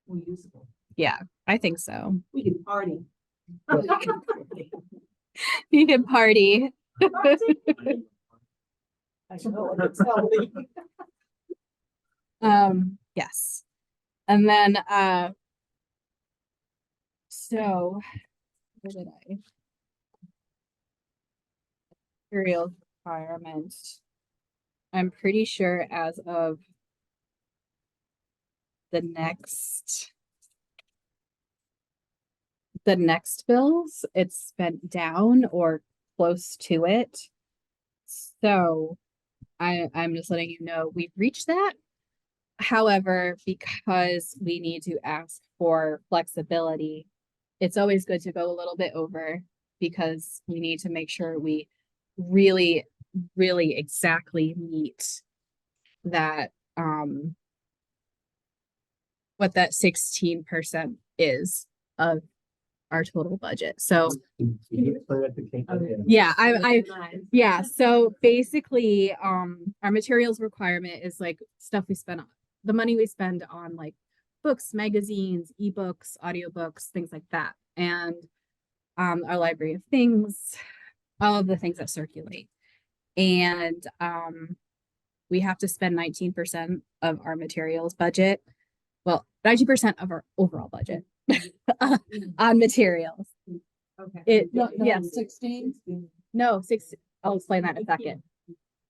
Speaker 1: more usable.
Speaker 5: Yeah, I think so.
Speaker 1: We can party.
Speaker 5: You can party.
Speaker 1: I know, it's healthy.
Speaker 5: Yes. And then So, where did I? Material requirements. I'm pretty sure as of the next bills, it's spent down or close to it. So I'm just letting you know we've reached that. However, because we need to ask for flexibility, it's always good to go a little bit over because we need to make sure we really, really exactly meet that, what that 16% is of our total budget. So
Speaker 7: Can you explain that to Kate?
Speaker 5: yeah, so basically, our materials requirement is like stuff we spend on, the money we spend on like books, magazines, ebooks, audiobooks, things like that. And our library of things, all of the things that circulate. And we have to spend 19% of our materials budget. Well, 19% of our overall budget on materials.
Speaker 1: Okay.
Speaker 5: Yes.
Speaker 4: 16?
Speaker 5: No, I'll explain that in a second.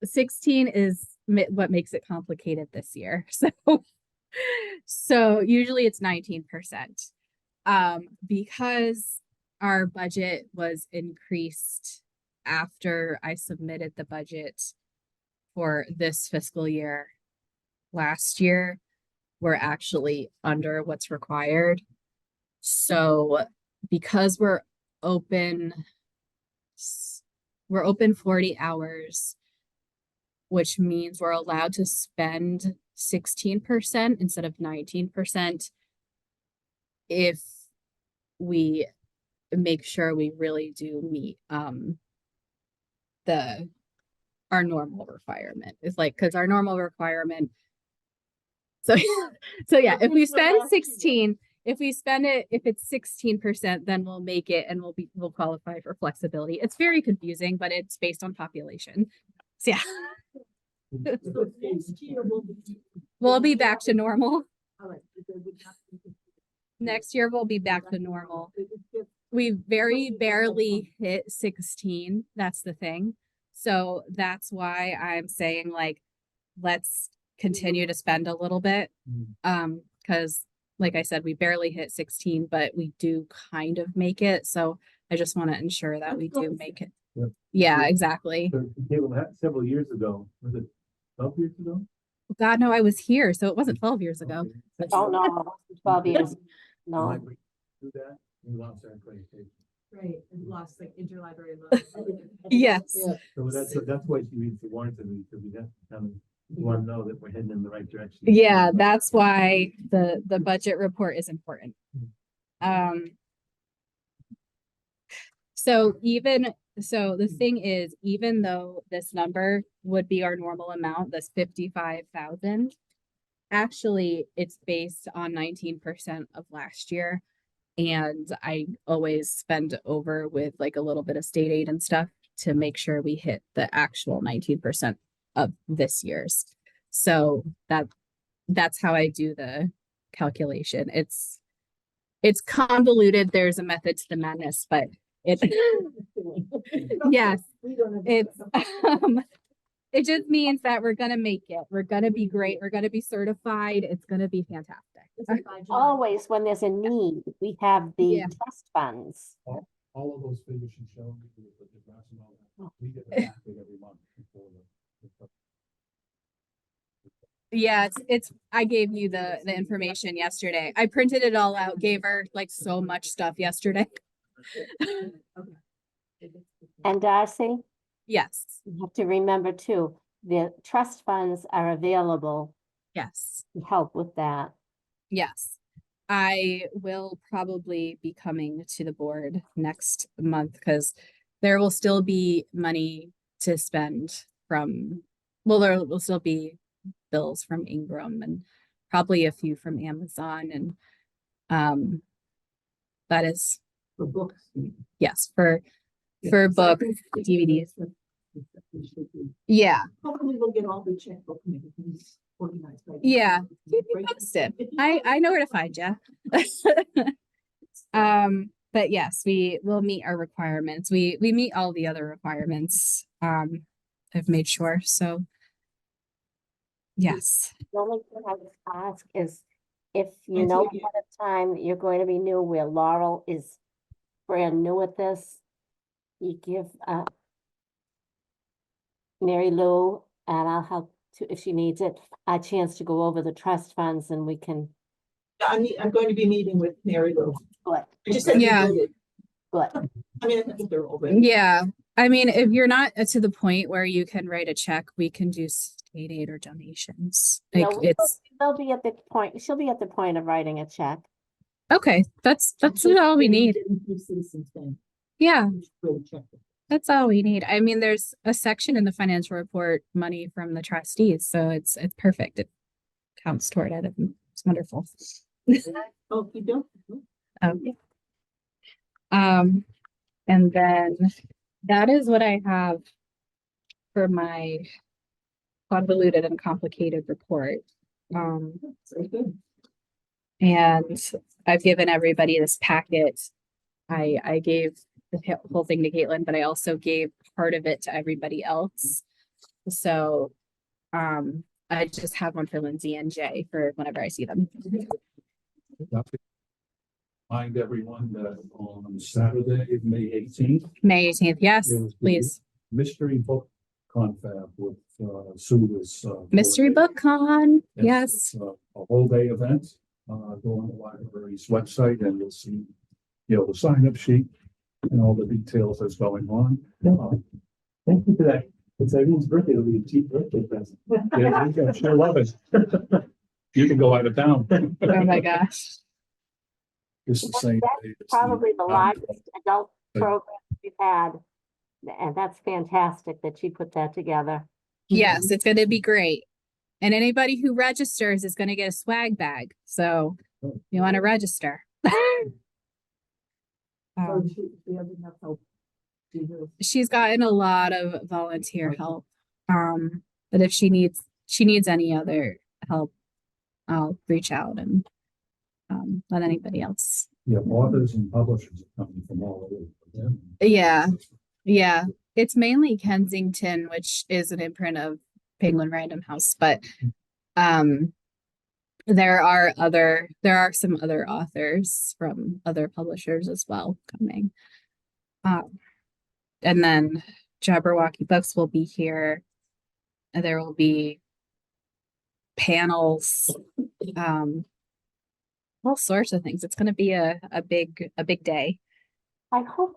Speaker 5: 16 is what makes it complicated this year. So usually it's 19%. Because our budget was increased after I submitted the budget for this fiscal year last year, we're actually under what's required. So because we're open 40 hours, which means we're allowed to spend 16% instead of 19% if we make sure we really do meet our normal requirement. It's like, because our normal requirement, so yeah, if we spend 16, if it's 16%, then we'll make it and we'll qualify for flexibility. It's very confusing, but it's based on population. So yeah. We'll be back to normal. Next year we'll be back to normal. We very barely hit 16. That's the thing. So that's why I'm saying like, let's continue to spend a little bit. Because like I said, we barely hit 16, but we do kind of make it. So I just want to ensure that we do make it.
Speaker 7: Yep.
Speaker 5: Yeah, exactly.
Speaker 7: So, several years ago, was it 12 years ago?
Speaker 5: God, no, I was here, so it wasn't 12 years ago.
Speaker 7: Okay.
Speaker 3: Oh, no, 12 years. No.
Speaker 7: Library do that? We lost our accreditation.
Speaker 1: Right, and lost like interlibrary.
Speaker 5: Yes.
Speaker 7: So that's why she reads the warrants and because we have to kind of want to know that we're heading in the right direction.
Speaker 5: Yeah, that's why the budget report is important. So the thing is, even though this number would be our normal amount, this 55,000, actually it's based on 19% of last year. And I always spend over with like a little bit of state aid and stuff to make sure we hit the actual 19% of this year's. So that's how I do the calculation. It's convoluted. There's a method to the madness, but it's yes, it's it just means that we're gonna make it. We're gonna be great. We're gonna be certified. It's gonna be fantastic.
Speaker 3: Always when there's a need, we have the
Speaker 5: Yeah.
Speaker 3: trust funds.
Speaker 2: All of those figures should show the graphs and all that. We get the back every month before the
Speaker 5: Yeah, it's I gave you the information yesterday. I printed it all out, gave her like so much stuff yesterday.
Speaker 3: And Darcy,
Speaker 5: Yes,
Speaker 3: you have to remember too, the trust funds are available
Speaker 5: yes,
Speaker 3: to help with that.
Speaker 5: yes. I will probably be coming to the board next month because there will still be money to spend from, well, there will still be bills from Ingram and probably a few from Amazon and that is
Speaker 1: For books.
Speaker 5: yes for books, DVDs. Yeah,
Speaker 1: Hopefully we'll get all the checkbook and everything organized. By then.
Speaker 5: yeah. Keep me posted. I know where to find you. But yes, we will meet our requirements. We meet all the other requirements. I've made sure, so. Yes,
Speaker 3: The only thing I would ask is if you
Speaker 1: Until
Speaker 3: know
Speaker 1: you-
Speaker 3: ahead of time that you're going to be new, where Laurel is brand new at this, you give Mary Lou, and I'll help to, if she needs it, a chance to go over the trust funds and we can,
Speaker 1: I'm going to be meeting with Mary Lou.
Speaker 3: good,
Speaker 1: I just said we
Speaker 5: Yeah.
Speaker 1: did it.
Speaker 3: good.
Speaker 1: I mean, I think they're all ready.
Speaker 5: yeah. I mean, if you're not to the point where you can write a check, we can do state aid or donations.
Speaker 3: No,
Speaker 5: Like it's,
Speaker 3: they'll be at the point, she'll be at the point of writing a check.
Speaker 5: okay, that's all we need.
Speaker 1: Citizens thing.
Speaker 5: Yeah,
Speaker 1: Really check it.
Speaker 5: that's all we need. I mean, there's a section in the financial report, money from the trustees, so it's perfect. It counts toward it. It's wonderful.
Speaker 1: Oh, you don't?
Speaker 5: Okay. And then that is what I have for my convoluted and complicated report.
Speaker 1: Very good.
Speaker 5: And I've given everybody this packet. I gave the whole thing to Caitlin, but I also gave part of it to everybody else. So, I just have one for Lindsay and Jay for whenever I see them.
Speaker 2: Remind everyone that on Saturday, May 18th,
Speaker 5: May 18th, yes,
Speaker 2: Yes,
Speaker 5: please.
Speaker 2: mystery book confab with Sue is.
Speaker 5: Mystery Book Con, yes.
Speaker 2: It's a whole day event. Go on the library's website and you'll see, the sign up sheet and all the details that's going on.
Speaker 7: Thank you for that. It's everyone's birthday, it'll be a cheap birthday present.
Speaker 2: Yeah, I sure love it. You can go out of town.
Speaker 5: Oh my gosh.
Speaker 2: It's the same.
Speaker 3: That's
Speaker 2: day as
Speaker 3: probably the
Speaker 2: um,
Speaker 3: largest adult
Speaker 2: uh,
Speaker 3: program we've had. And that's fantastic that she put that together.
Speaker 5: Yes, it's gonna be great. And anybody who registers is gonna get a swag bag. So you want to register.
Speaker 1: Oh,
Speaker 5: Um,
Speaker 1: she doesn't have help.
Speaker 5: she's gotten a lot of volunteer help. But if she needs any other help, I'll reach out and let anybody else.
Speaker 2: Yeah, authors and publishers are coming from all over.
Speaker 5: Yeah. Yeah. It's mainly Kensington, which is an imprint of Penguin Random House, but there are some other authors from other publishers as well coming. And then Jabberwocky Books will be here. And there will be panels, all sorts of things. It's going to be a big day.
Speaker 3: I hope,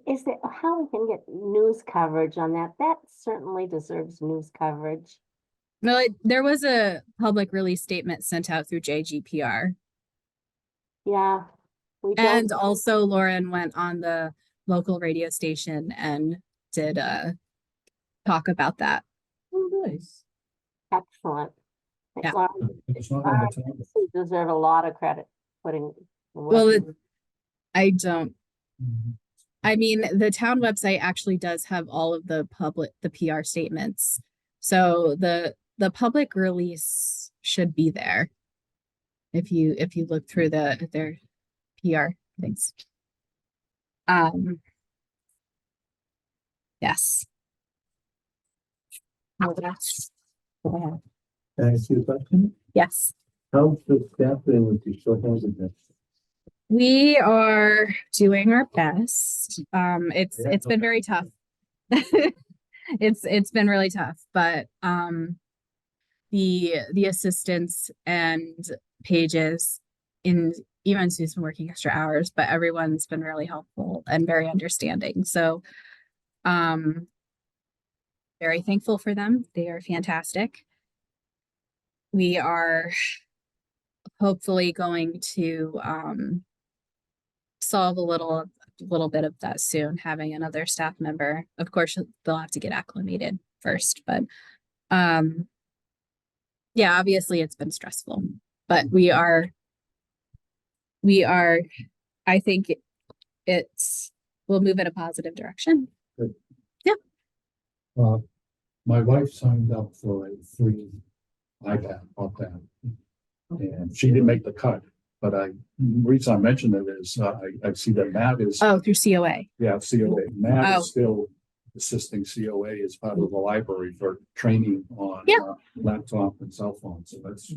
Speaker 3: is that how we can get news coverage on that? That certainly deserves news coverage.
Speaker 5: Well, there was a public release statement sent out through JGPR.
Speaker 3: Yeah. We
Speaker 5: And
Speaker 3: don't,
Speaker 5: also Lauren went on the local radio station and did talk about that.
Speaker 1: Oh, nice.
Speaker 3: excellent.
Speaker 5: Yeah.
Speaker 3: Well,
Speaker 2: It's not on the town.
Speaker 3: we deserve a lot of credit putting.
Speaker 5: Well, I don't. I mean, the town website actually does have all of the PR statements. So the public release should be there. If you look through their PR things. Yes. Oh, that's what I have.
Speaker 7: Can I ask you a question?
Speaker 5: Yes.
Speaker 7: How's the staff doing with the short-handedness?
Speaker 5: We are doing our best. It's been very tough. It's been really tough, but the assistants and pages in even Sue's been working extra hours, but everyone's been really helpful and very understanding. So very thankful for them. They are fantastic. We are hopefully going to solve a little bit of that soon, having another staff member. Of course, they'll have to get acclimated first, but yeah, obviously it's been stressful, but we are, I think we'll move in a positive direction.
Speaker 2: My wife signed up for a free iPad, and she didn't make the cut. But the reason I mentioned it is, I see that Matt is,
Speaker 5: Oh, through COA.
Speaker 2: yeah, COA. Matt
Speaker 5: Oh.
Speaker 2: is still assisting COA as part of the library for training on
Speaker 5: Yeah.
Speaker 2: laptop and cell phones. So that's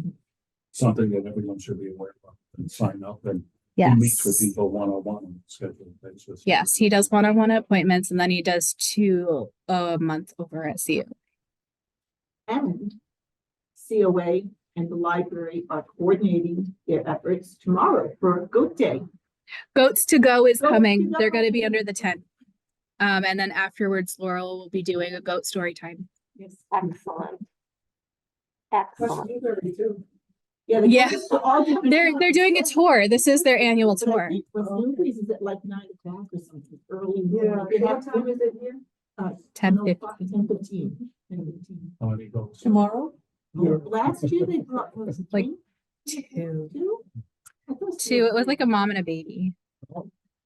Speaker 2: something that everyone should be aware of and sign up, and he meets with
Speaker 5: Yes.
Speaker 2: people one-on-one on a scheduled basis.
Speaker 5: Yes, he does one-on-one appointments and then he does 2 a month over at COA.
Speaker 1: And COA and the library are coordinating their efforts tomorrow for a Goat Day.
Speaker 5: Goats to Go is
Speaker 1: Goats to
Speaker 5: coming.
Speaker 1: Go.
Speaker 5: They're gonna be under the tent. And then afterwards, Laurel will be doing a goat story time.
Speaker 1: Yes.
Speaker 3: Excellent. Excellent.
Speaker 1: Yeah.
Speaker 5: Yeah.
Speaker 1: All different
Speaker 5: They're doing a tour. This is their annual
Speaker 1: But I
Speaker 5: tour.
Speaker 1: think West Newbury's is at like 9 o'clock or something, early.
Speaker 6: Yeah.
Speaker 1: What time is it here?
Speaker 5: 10:50.
Speaker 1: 10:15.
Speaker 2: How many goats?
Speaker 4: Tomorrow?
Speaker 1: Yeah, last year they brought, was it
Speaker 5: Like
Speaker 1: three?
Speaker 5: 2.
Speaker 1: Two? I thought
Speaker 5: 2. It was like a mom and a baby.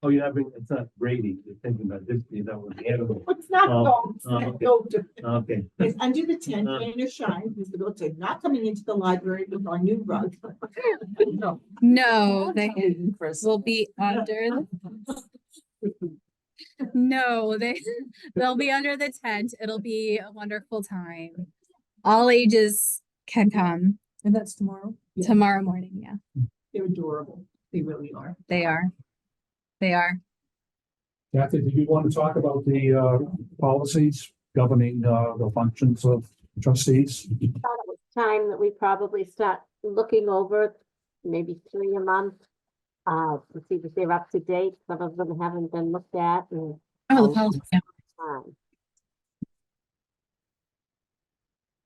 Speaker 7: Oh, you're having, it's not Brady, you're thinking about this, that was the animal.
Speaker 1: It's not
Speaker 7: Oh,
Speaker 1: goats,
Speaker 7: oh,
Speaker 1: it's
Speaker 7: okay.
Speaker 1: goat.
Speaker 7: Okay.
Speaker 1: It's under the tent, rain or shine, because the goats are not coming into the library with our new rug. No.
Speaker 5: No, they
Speaker 4: Chris.
Speaker 5: will be under no, they'll be under the tent. It'll be a wonderful time. All ages can come
Speaker 4: And that's tomorrow?
Speaker 1: Yeah.
Speaker 5: tomorrow morning. Yeah,
Speaker 1: They're adorable, they really are.
Speaker 5: they are. They are.
Speaker 2: Kathy, did you want to talk about the policies governing the functions of trustees?
Speaker 3: Thought it was time that we probably start looking over maybe 3 a month. To see if they're up to date. Some of them haven't been looked at and
Speaker 5: Oh, the policy. Yeah.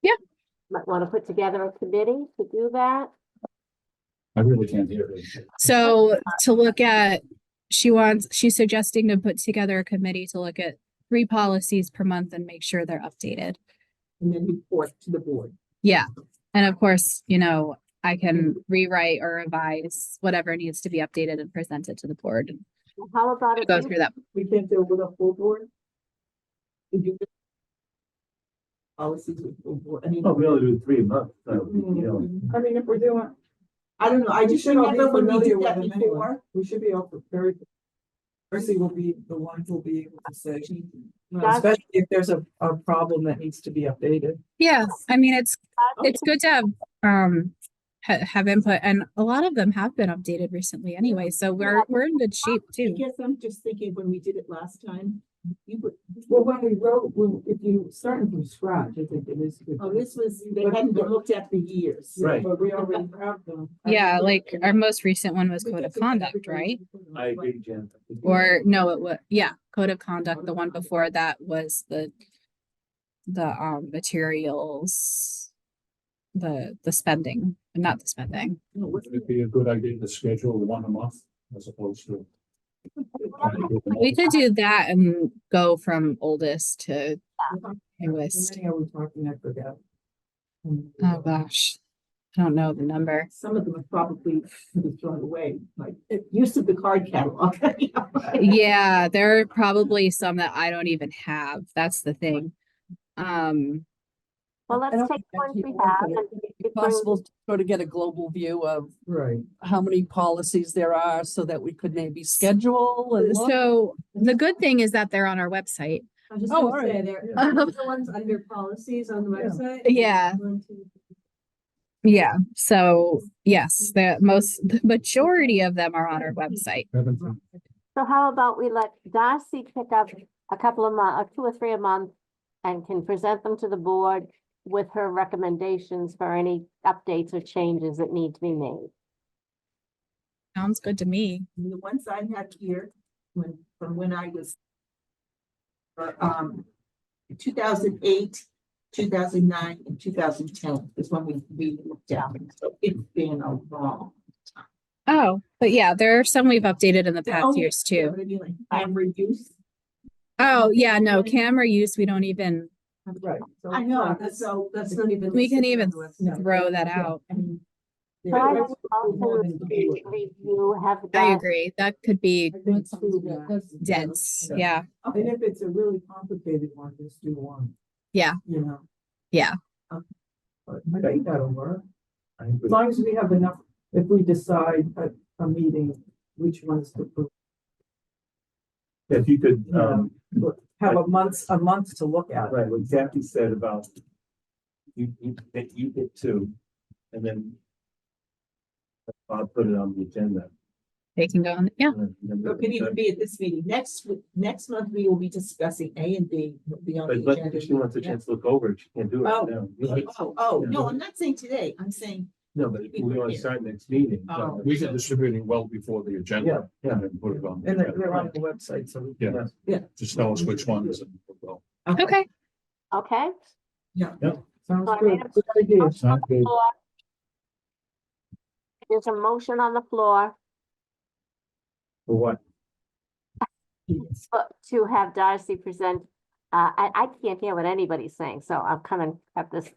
Speaker 5: Yeah.
Speaker 3: Might want to put together a committee to do that.
Speaker 2: I really can't hear it.
Speaker 5: So to look at, she's suggesting to put together a committee to look at 3 policies per month and make sure they're updated.
Speaker 1: And then report to the board.
Speaker 5: Yeah. And of course, I can rewrite or revise whatever needs to be updated and present it to the board.
Speaker 3: How about if
Speaker 5: Go
Speaker 3: you
Speaker 5: through that.
Speaker 1: We can't do it with a full board? Did you? Policies with full board, I mean.
Speaker 7: Oh, we only do 3 a month, so,
Speaker 1: I mean, if we're doing, I don't know, I just remember when we did that before.
Speaker 6: We should be all prepared. Percy will be the one who'll be able to say,
Speaker 3: Gotcha.
Speaker 6: especially if there's a problem that needs to be updated.
Speaker 5: Yeah. I mean, it's good to have input, and a lot of them have been updated recently anyway. So we're in good shape
Speaker 1: I
Speaker 5: too.
Speaker 1: guess I'm just thinking when we did it last time, you would.
Speaker 6: Well, when we wrote, if you starting from scratch, I think it is. good.
Speaker 1: Oh, this was, they hadn't been looked at for years.
Speaker 7: Right.
Speaker 6: But we already have them.
Speaker 5: Yeah, like our most recent one was code of conduct, right?
Speaker 7: I agree, Jen.
Speaker 5: Or no, it was, yeah, code of conduct. The one before that was the materials, the spending, not the spending.
Speaker 2: Would it be a good idea to schedule 1 a month as opposed to?
Speaker 5: We could do that and go from oldest to
Speaker 6: How
Speaker 5: newest.
Speaker 6: many are we talking? I forgot.
Speaker 5: Oh gosh, I don't know the number.
Speaker 1: Some of them are probably be thrown away, like use of the card catalog.
Speaker 5: Yeah, there are probably some that I don't even have. That's the thing.
Speaker 3: Well,
Speaker 4: I
Speaker 3: let's
Speaker 4: don't
Speaker 3: take
Speaker 4: think
Speaker 3: the ones
Speaker 4: that
Speaker 3: we
Speaker 4: you
Speaker 3: have.
Speaker 4: want,
Speaker 3: And
Speaker 4: but
Speaker 3: we
Speaker 4: It's
Speaker 3: could bring-
Speaker 4: possible to sort of get a global view of
Speaker 6: Right.
Speaker 4: how many policies there are so that we could maybe schedule and look.
Speaker 5: So the good thing is that they're on our website.
Speaker 8: I was just
Speaker 4: Oh,
Speaker 8: gonna say,
Speaker 4: alright.
Speaker 8: there
Speaker 5: Yeah.
Speaker 8: are the ones under policies on the
Speaker 6: Yeah.
Speaker 8: website.
Speaker 5: Yeah.
Speaker 8: 1, 2,
Speaker 5: Yeah, so yes, the majority of them are on our website.
Speaker 3: So how about we let Darcy pick up a couple of months, 2 or 3 a month, and can present them to the board with her recommendations for any updates or changes that need to be made.
Speaker 5: Sounds good to me.
Speaker 1: The ones I had here, from when I was. 2008, 2009, and 2010 is when we looked at them, so it's been a long.
Speaker 5: Oh, but yeah, there are some we've updated in the
Speaker 1: Yeah,
Speaker 5: past
Speaker 1: oh,
Speaker 5: years
Speaker 1: yeah,
Speaker 5: too.
Speaker 1: but I mean, like camera use.
Speaker 5: Oh, yeah, no, camera use, we don't even,
Speaker 6: Right.
Speaker 1: I know,
Speaker 8: so that's not even.
Speaker 5: we can
Speaker 8: listed on
Speaker 5: even
Speaker 8: the website.
Speaker 5: throw that out.
Speaker 1: I mean,
Speaker 3: So I
Speaker 1: there-
Speaker 3: would also review, have
Speaker 5: I
Speaker 3: Darcy
Speaker 5: agree, that could be
Speaker 6: I think two max.
Speaker 5: dense, yeah.
Speaker 6: And if it's a really complicated one, just do one.
Speaker 5: Yeah.
Speaker 6: You know.
Speaker 5: Yeah.
Speaker 6: But I think that'll work.
Speaker 7: I
Speaker 6: As
Speaker 7: agree.
Speaker 6: long as we have enough if we decide at a meeting which ones to put,
Speaker 7: If you could,
Speaker 6: have a month to look at.
Speaker 7: right, what Kathy said about you get two, and then I'll put it on the agenda.
Speaker 5: They can go on, yeah.
Speaker 7: and then
Speaker 1: It could even be at this meeting. Next month, we will be discussing A and B. Will be on the
Speaker 7: But
Speaker 1: agenda.
Speaker 7: if she wants a chance to look over it, she can't do it
Speaker 1: Oh.
Speaker 7: now.
Speaker 1: No, I'm not saying today. I'm saying,
Speaker 7: No, but if we want to start next meeting.
Speaker 1: Oh.
Speaker 2: We can distribute it well before the
Speaker 7: Yeah,
Speaker 2: agenda.
Speaker 7: yeah.
Speaker 2: And then put it on. the
Speaker 6: And they're
Speaker 2: agenda.
Speaker 6: on the website, so. we can-
Speaker 2: Yeah. Just tell us which ones and we'll go.
Speaker 5: Okay,
Speaker 3: Okay?
Speaker 6: Sounds
Speaker 3: So I
Speaker 6: good.
Speaker 3: made a
Speaker 6: Good idea.
Speaker 2: Sounds good.
Speaker 3: Floor. There's a motion on the floor
Speaker 7: For what?
Speaker 3: to have Darcy present. I can't hear what anybody's saying, so I'm coming at this.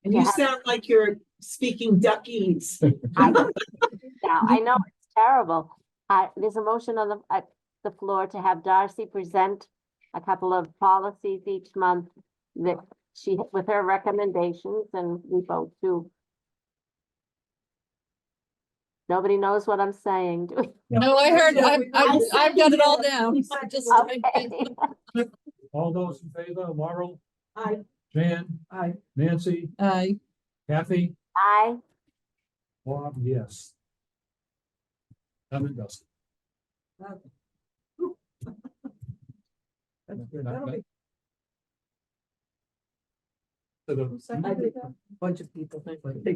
Speaker 1: and you
Speaker 3: Yeah.
Speaker 1: sound like you're speaking Duckies.
Speaker 3: I now, I know it's terrible. There's a motion on the floor to have Darcy present a couple of policies each month that she, with her recommendations, and we vote to. Nobody knows what I'm saying, do we?
Speaker 4: No, I heard, I've got it all down.
Speaker 8: We said
Speaker 4: Just-
Speaker 3: Okay.
Speaker 2: All those in favor, Laurel,
Speaker 1: I,
Speaker 2: Jan,
Speaker 6: Aye.
Speaker 2: Nancy, Kathy,
Speaker 3: Aye.
Speaker 2: Bob, yes. Done and dusted.
Speaker 6: That's good. That'll be-
Speaker 2: So the-
Speaker 6: who seconded that? Bunch of people,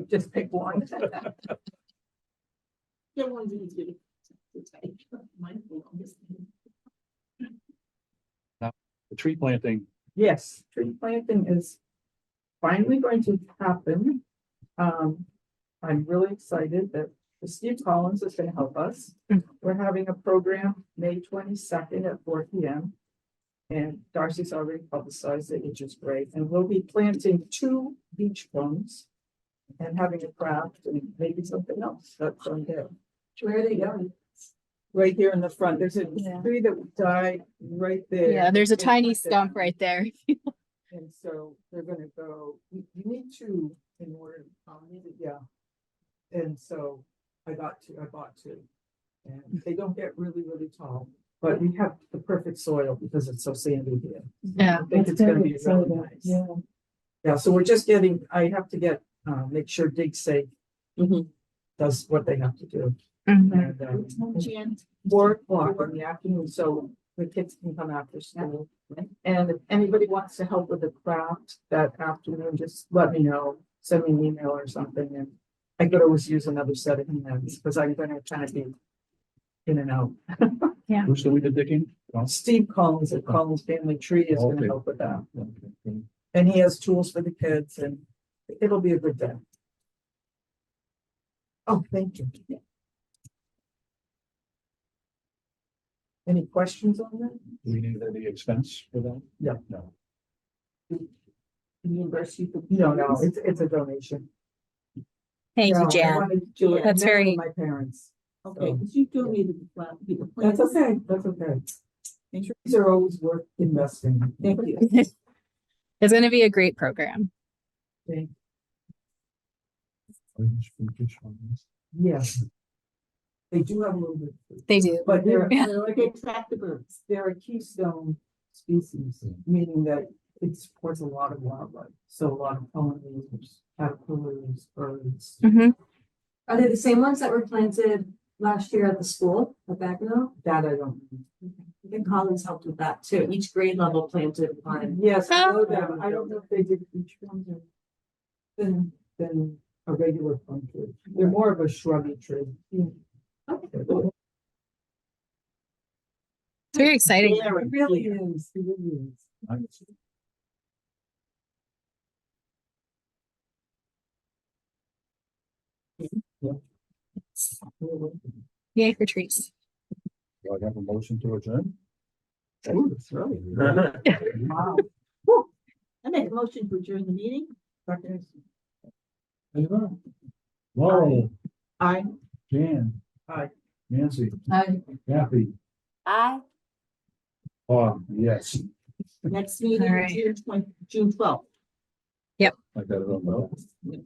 Speaker 6: just pick one.
Speaker 1: don't want you to take my longest.
Speaker 2: The tree planting,
Speaker 6: Yes, tree planting is finally going to happen. I'm really excited that Steve Collins is gonna help us. We're having a program May 22nd at 4 p.m. And Darcy's already publicized it, which is great, and we'll be planting 2 beach cones and having a craft and maybe something else that's on there.
Speaker 8: Where are they going?
Speaker 6: Right here in the front, there's a
Speaker 5: Yeah.
Speaker 6: tree that died right there.
Speaker 5: yeah, there's a
Speaker 6: It's
Speaker 5: tiny
Speaker 6: like
Speaker 5: stump
Speaker 6: that.
Speaker 5: right there.
Speaker 6: And so they're gonna go, you need to, in order, yeah. And so I bought two. And they don't get really, really tall, but we have the perfect soil because it's so sandy here.
Speaker 5: Yeah.
Speaker 6: I think it's gonna be really nice. Yeah, so we're just getting, I have to get, make sure Dig Safe does what they have to do.
Speaker 5: Mhm.
Speaker 6: And,
Speaker 1: Jan,
Speaker 6: 4 o'clock in the afternoon, so the kids can come after school. And if anybody wants to help with the craft that afternoon, just let me know, send me an email or something, and I could always use another set of hands, because I'm gonna kind of be in and out.
Speaker 2: who's doing the digging? Oh,
Speaker 6: Steve Collins at Collins Family Tree is gonna
Speaker 2: Okay.
Speaker 6: help with that,
Speaker 2: okay.
Speaker 6: and he has tools for the kids, and it'll be a good day. Oh, thank you. Any questions on that?
Speaker 2: Do we need any expense for that?
Speaker 6: Yeah.
Speaker 2: No.
Speaker 1: reimburse you for.
Speaker 6: No, it's a donation.
Speaker 5: Thank
Speaker 6: No,
Speaker 5: you,
Speaker 6: I
Speaker 5: Jan.
Speaker 6: wanted to do it
Speaker 5: That's
Speaker 6: in memory
Speaker 5: very-
Speaker 6: of my parents.
Speaker 1: Okay, because you donated the plant.
Speaker 6: That's okay, that's okay. Trees are always worth investing.
Speaker 1: Thank you.
Speaker 5: It's gonna be a great program.
Speaker 6: Yes. They do have a little bit,
Speaker 5: They do.
Speaker 6: but they're,
Speaker 5: Yeah.
Speaker 1: They attract the birds.
Speaker 6: they're a keystone species, meaning that it supports a lot of wildlife. So a lot of pollinators, caterpillars, birds.
Speaker 5: Mhm.
Speaker 8: Are they the same ones that were planted last year at the school at Bagnell?
Speaker 6: That I don't.
Speaker 8: I think Collins helped with that too. Each grade level planted one.
Speaker 6: Yes, I know that. I don't know if they did each one or than a regular plum tree. They're more of a shrubby tree.
Speaker 5: It's very exciting.
Speaker 1: Yeah,
Speaker 6: It really is, it really is.
Speaker 5: Yay for trees.
Speaker 2: Do I have a motion to adjourn?
Speaker 6: Ooh, that's really. Wow.
Speaker 1: I make a motion to adjourn the meeting.
Speaker 2: Laurel,
Speaker 6: I,
Speaker 2: Jan.
Speaker 6: Aye.
Speaker 2: Nancy,
Speaker 8: Aye.
Speaker 2: Kathy,
Speaker 3: Aye.
Speaker 2: Bob, yes.
Speaker 1: Next meeting,
Speaker 5: All right.
Speaker 1: June 12th.
Speaker 2: I got it on the.